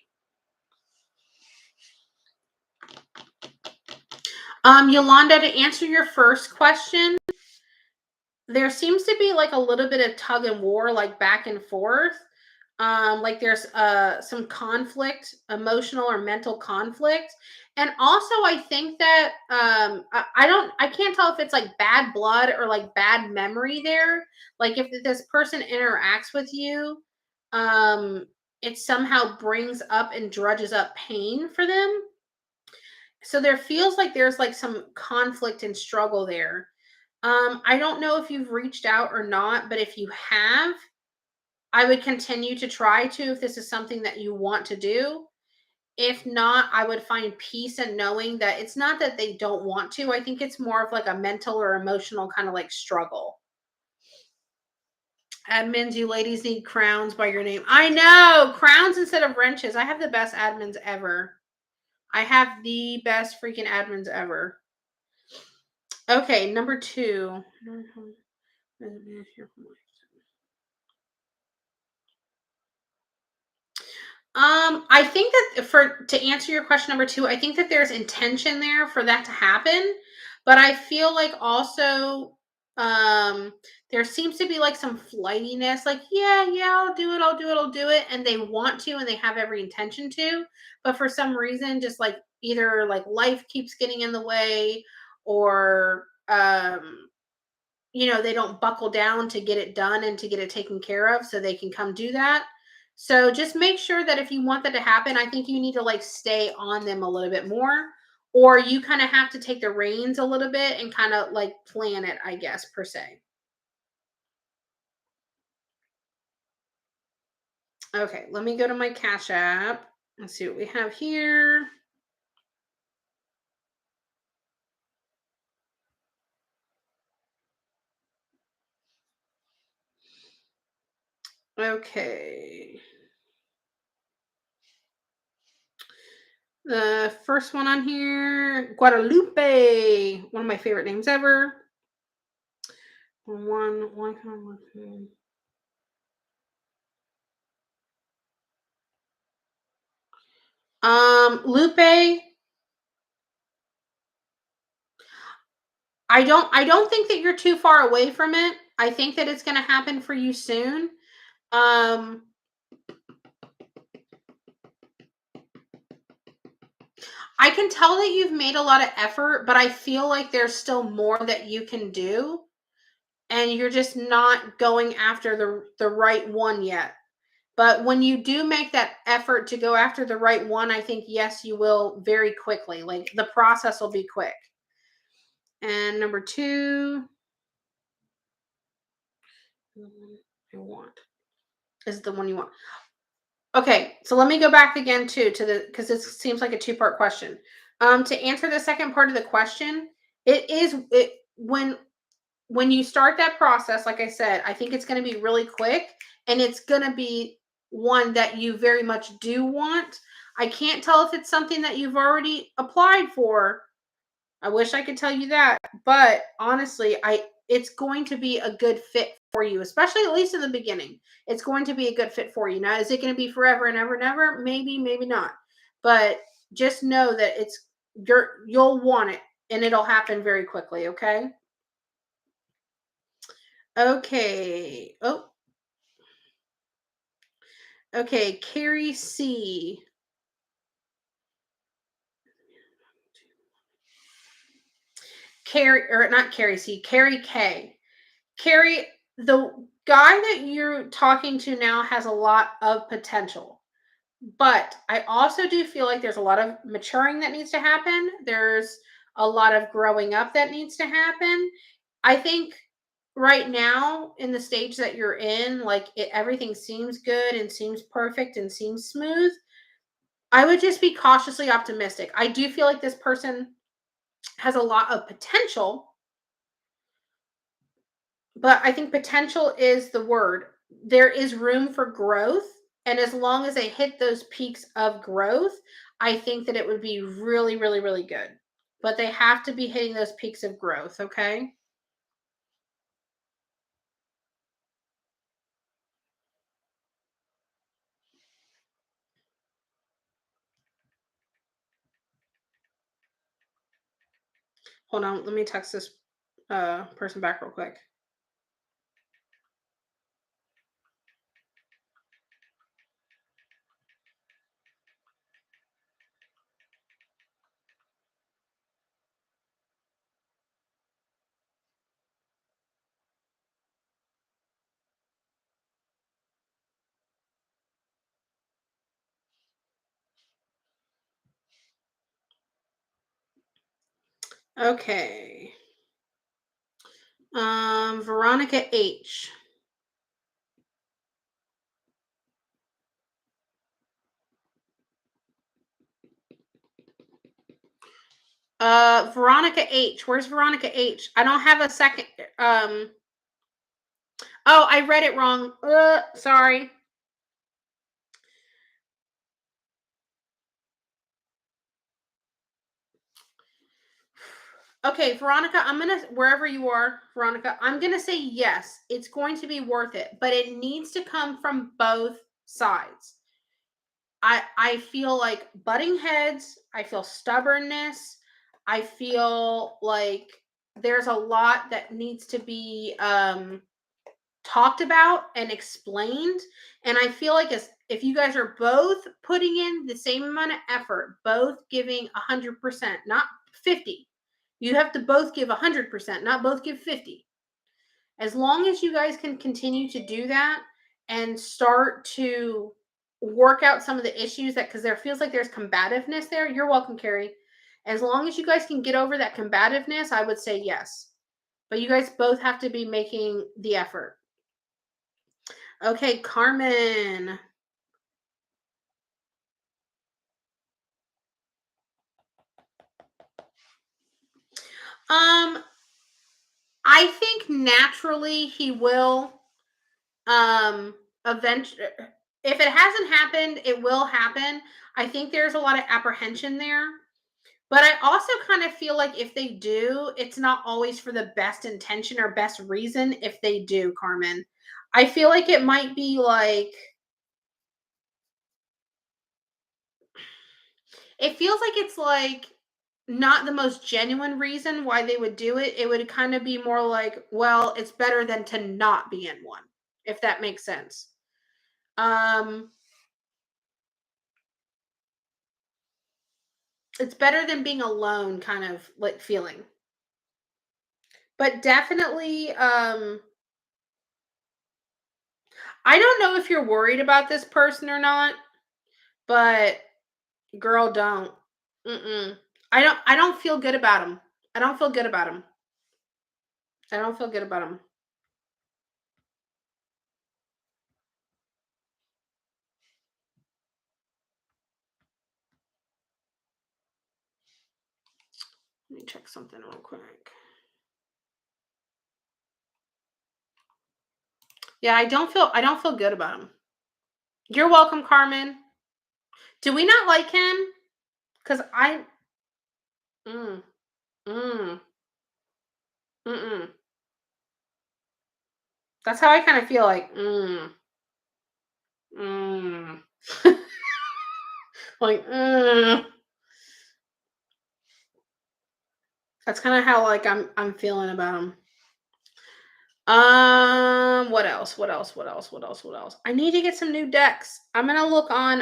Yolanda, to answer your first question, there seems to be like a little bit of tug and war, like back and forth. Like there's some conflict, emotional or mental conflict. And also I think that I can't tell if it's like bad blood or like bad memory there. Like if this person interacts with you, um, it somehow brings up and drudges up pain for them. So there feels like there's like some conflict and struggle there. I don't know if you've reached out or not, but if you have, I would continue to try to if this is something that you want to do. If not, I would find peace in knowing that it's not that they don't want to. I think it's more of like a mental or emotional kind of like struggle. Admins, you ladies need crowns by your name. I know, crowns instead of wrenches. I have the best admins ever. I have the best freaking admins ever. Okay, number 2. I think that for to answer your question number 2, I think that there's intention there for that to happen, but I feel like also there seems to be like some flightiness, like, yeah, yeah, I'll do it, I'll do it, I'll do it, and they want to and they have every intention to, but for some reason just like either like life keeps getting in the way or they don't buckle down to get it done and to get it taken care of so they can come do that. So just make sure that if you want that to happen, I think you need to like stay on them a little bit more, or you kind of have to take the reins a little bit and kind of like plan it, I guess, per se. Okay, let me go to my Cash App. Let's see what we have here. Okay. The first one on here, Guadalupe, one of my favorite names ever. One. Lupe, I don't think that you're too far away from it. I think that it's going to happen for you soon. Um I can tell that you've made a lot of effort, but I feel like there's still more that you can do and you're just not going after the right one yet. But when you do make that effort to go after the right one, I think yes, you will very quickly. Like the process will be quick. And number 2, I want is the one you want. Okay, so let me go back again too to the because this seems like a two-part question. To answer the second part of the question, it when you start that process, like I said, I think it's going to be really quick and it's going to be one that you very much do want. I can't tell if it's something that you've already applied for. I wish I could tell you that, but honestly, I it's going to be a good fit for you, especially at least in the beginning. It's going to be a good fit for you. Now, is it going to be forever and ever and ever? Maybe, maybe not. But just know that you'll want it and it'll happen very quickly, okay? Okay. Oh, okay. Carrie C. Carrie, or not Carrie C. Carrie K. Carrie, the guy that you're talking to now has a lot of potential. But I also do feel like there's a lot of maturing that needs to happen. There's a lot of growing up that needs to happen. I think right now in the stage that you're in, like everything seems good and seems perfect and seems smooth. I would just be cautiously optimistic. I do feel like this person has a lot of potential, but I think potential is the word. There is room for growth. And as long as they hit those peaks of growth, I think that it would be really, really, really good. But they have to be hitting those peaks of growth, okay? Hold on, let me text this person back real quick. Okay. Veronica H. Veronica H. Where's Veronica H? I don't have a second. Um, oh, I read it wrong. Sorry. Okay, Veronica, I'm gonna wherever you are, Veronica, I'm gonna say yes. It's going to be worth it, but it needs to come from both sides. I feel like butting heads. I feel stubbornness. I feel like there's a lot that needs to be talked about and explained. And I feel like if you guys are both putting in the same amount of effort, both giving 100%, not 50, you have to both give 100%, not both give 50. As long as you guys can continue to do that and start to work out some of the issues that, because there feels like there's combativeness there. You're welcome, Carrie. As long as you guys can get over that combativeness, I would say yes. But you guys both have to be making the effort. Okay, Carmen. Um, I think naturally he will eventually, if it hasn't happened, it will happen. I think there's a lot of apprehension there. But I also kind of feel like if they do, it's not always for the best intention or best reason if they do, Carmen. I feel like it might be like it feels like it's like not the most genuine reason why they would do it. It would kind of be more like, well, it's better than to not be in one, if that makes sense. Um it's better than being alone kind of like feeling. But definitely I don't know if you're worried about this person or not, but girl, don't. Mm-mm. I don't feel good about him. I don't feel good about him. I don't feel good about him. Let me check something real quick. Yeah, I don't feel good about him. You're welcome, Carmen. Do we not like him? Because I mm, mm, mm-mm. That's how I kind of feel like mm. Like that's kind of how like I'm feeling about him. What else? What else? What else? What else? What else? I need to get some new decks. I'm gonna look on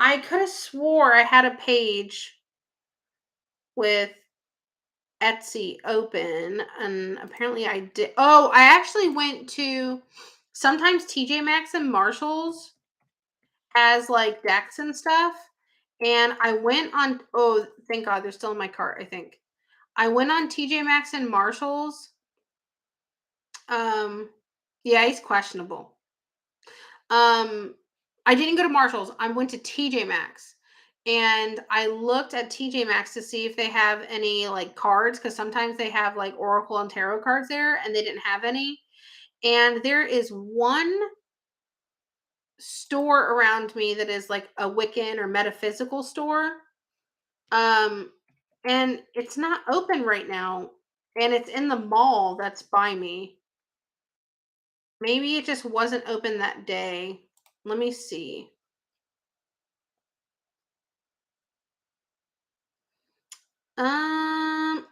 I could have swore I had a page with Etsy open, and apparently I did. Oh, I actually went to sometimes TJ Maxx and Marshalls has like decks and stuff. And I went on, oh, thank God they're still in my cart, I think. I went on TJ Maxx and Marshalls Yeah, he's questionable. Um, I didn't go to Marshalls. I went to TJ Maxx. And I looked at TJ Maxx to see if they have any like cards because sometimes they have like Oracle and Tarot cards there and they didn't have any. And there is one store around me that is like a Wiccan or metaphysical store. Um, and it's not open right now. And it's in the mall that's by me. Maybe it just wasn't open that day. Let me see.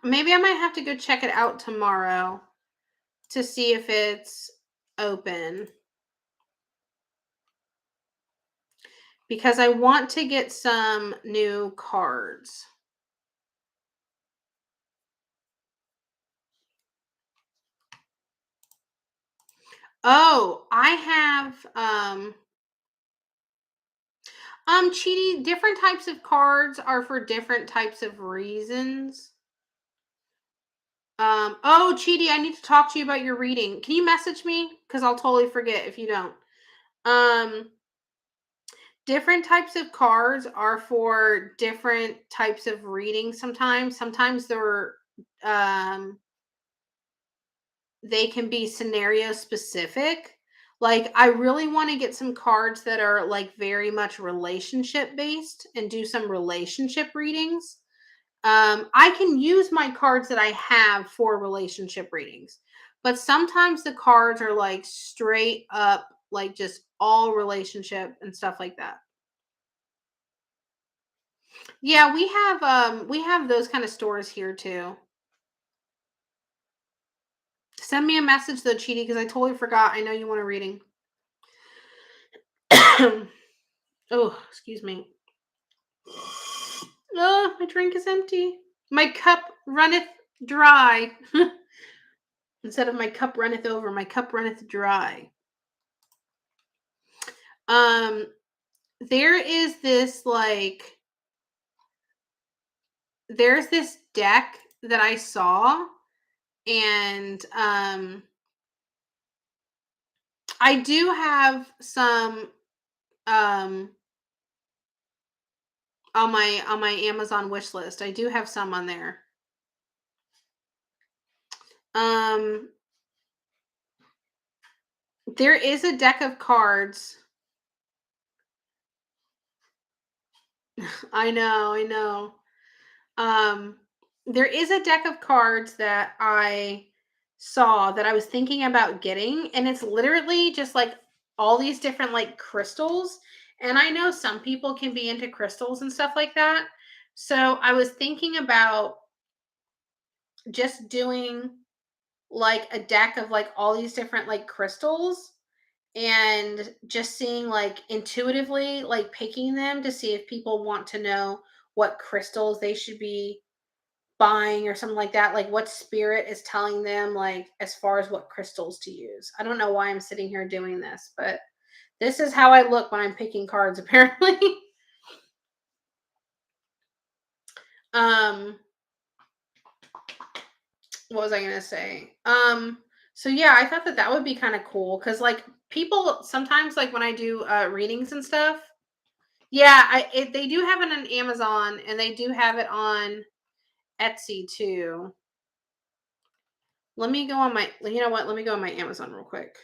Maybe I might have to go check it out tomorrow to see if it's open because I want to get some new cards. Oh, I have Cheaty, different types of cards are for different types of reasons. Oh, Cheaty, I need to talk to you about your reading. Can you message me? Because I'll totally forget if you don't. Um, Different types of cards are for different types of readings sometimes. Sometimes um they can be scenario specific. Like I really want to get some cards that are like very much relationship based and do some relationship readings. I can use my cards that I have for relationship readings, but sometimes the cards are like straight up, like just all relationship and stuff like that. Yeah, we have those kind of stores here too. Send me a message though, Cheaty, because I totally forgot. I know you want a reading. Oh, excuse me. Oh, my drink is empty. My cup runneth dry. Instead of my cup runneth over, my cup runneth dry. Um, there is this like there's this deck that I saw, and I do have some um on my Amazon wish list. I do have some on there. Um, there is a deck of cards. I know. Um, there is a deck of cards that I saw that I was thinking about getting, and it's literally just like all these different like crystals. And I know some people can be into crystals and stuff like that. So I was thinking about just doing like a deck of like all these different like crystals and just seeing like intuitively like picking them to see if people want to know what crystals they should be buying or something like that, like what spirit is telling them like as far as what crystals to use. I don't know why I'm sitting here doing this, but this is how I look when I'm picking cards apparently. um what was I going to say? So yeah, I thought that that would be kind of cool cuz like people sometimes like when I do readings and stuff. Yeah, they do have it on Amazon and they do have it on Etsy too. Let me go on my you know what? Let me go on my Amazon real quick.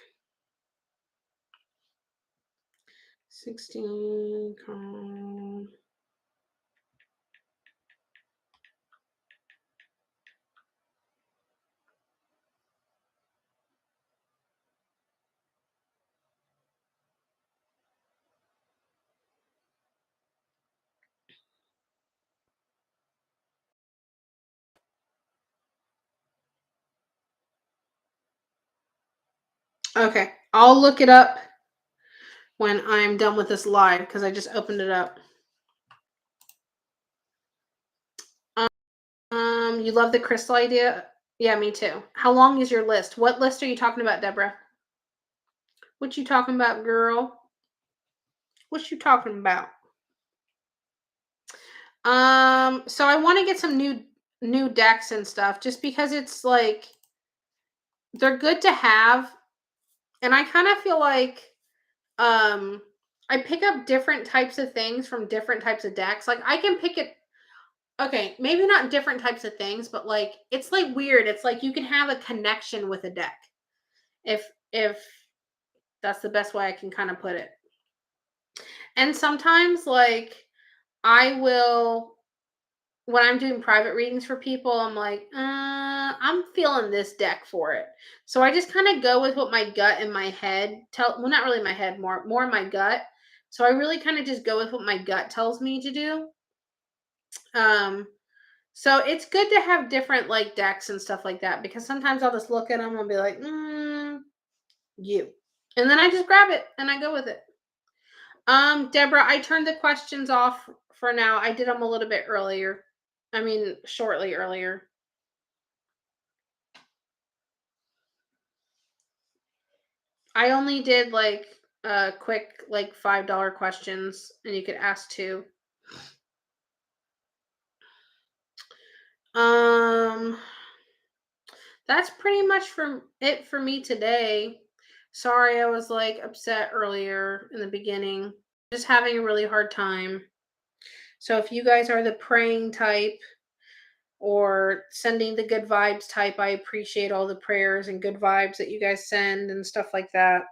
16 card. Okay, I'll look it up when I'm done with this live because I just opened it up. You love the crystal idea? Yeah, me too. How long is your list? What list are you talking about, Deborah? What you talking about, girl? What you talking about? So I want to get some new decks and stuff just because it's like they're good to have, and I kind of feel like um I pick up different types of things from different types of decks. Like I can pick it. Okay, maybe not different types of things, but like it's like weird. It's like you can have a connection with a deck. If that's the best way I can kind of put it. And sometimes like I will when I'm doing private readings for people, I'm like, I'm feeling this deck for it. So I just kind of go with what my gut and my head tell. Well, not really my head, more my gut. So I really kind of just go with what my gut tells me to do. Um, so it's good to have different like decks and stuff like that because sometimes I'll just look at them and be like, you, and then I just grab it and I go with it. Deborah, I turned the questions off for now. I did them a little bit earlier. I mean, shortly earlier. I only did like quick like $5 questions and you could ask two. Um that's pretty much it for me today. Sorry I was like upset earlier in the beginning. Just having a really hard time. So if you guys are the praying type or sending the good vibes type, I appreciate all the prayers and good vibes that you guys send and stuff like that.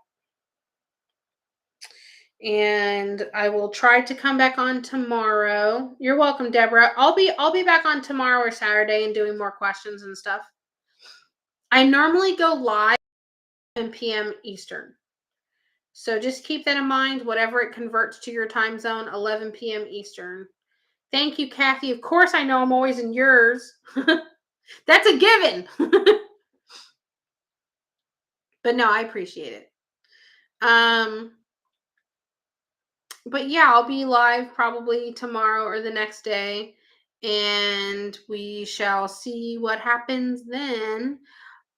And I will try to come back on tomorrow. You're welcome, Deborah. I'll be back on tomorrow or Saturday and doing more questions and stuff. I normally go live at 10 p.m. Eastern. So just keep that in mind, whatever it converts to your time zone, 11 p.m. Eastern. Thank you, Kathy. Of course, I know I'm always in yours. That's a given. But no, I appreciate it. But yeah, I'll be live probably tomorrow or the next day, and we shall see what happens then.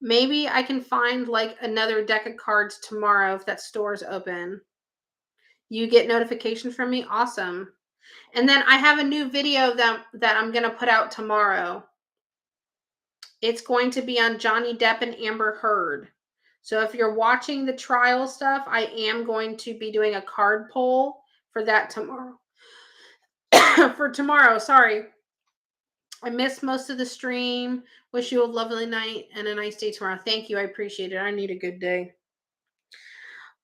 Maybe I can find like another deck of cards tomorrow if that store's open. You get notifications from me? Awesome. And then I have a new video that I'm going to put out tomorrow. It's going to be on Johnny Depp and Amber Heard. So if you're watching the trial stuff, I am going to be doing a card poll for that tomorrow. For tomorrow, sorry. I missed most of the stream. Wish you a lovely night and a nice day tomorrow. Thank you. I appreciate it. I need a good day.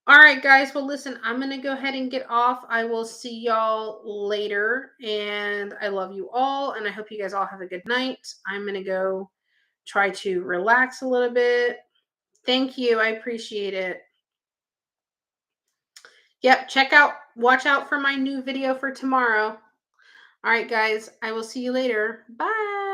All right, guys. Well, listen, I'm going to go ahead and get off. I will see y'all later. And I love you all. And I hope you guys all have a good night. I'm going to go try to relax a little bit. Thank you. I appreciate it. Yep. Watch out for my new video for tomorrow. All right, guys. I will see you later. Bye.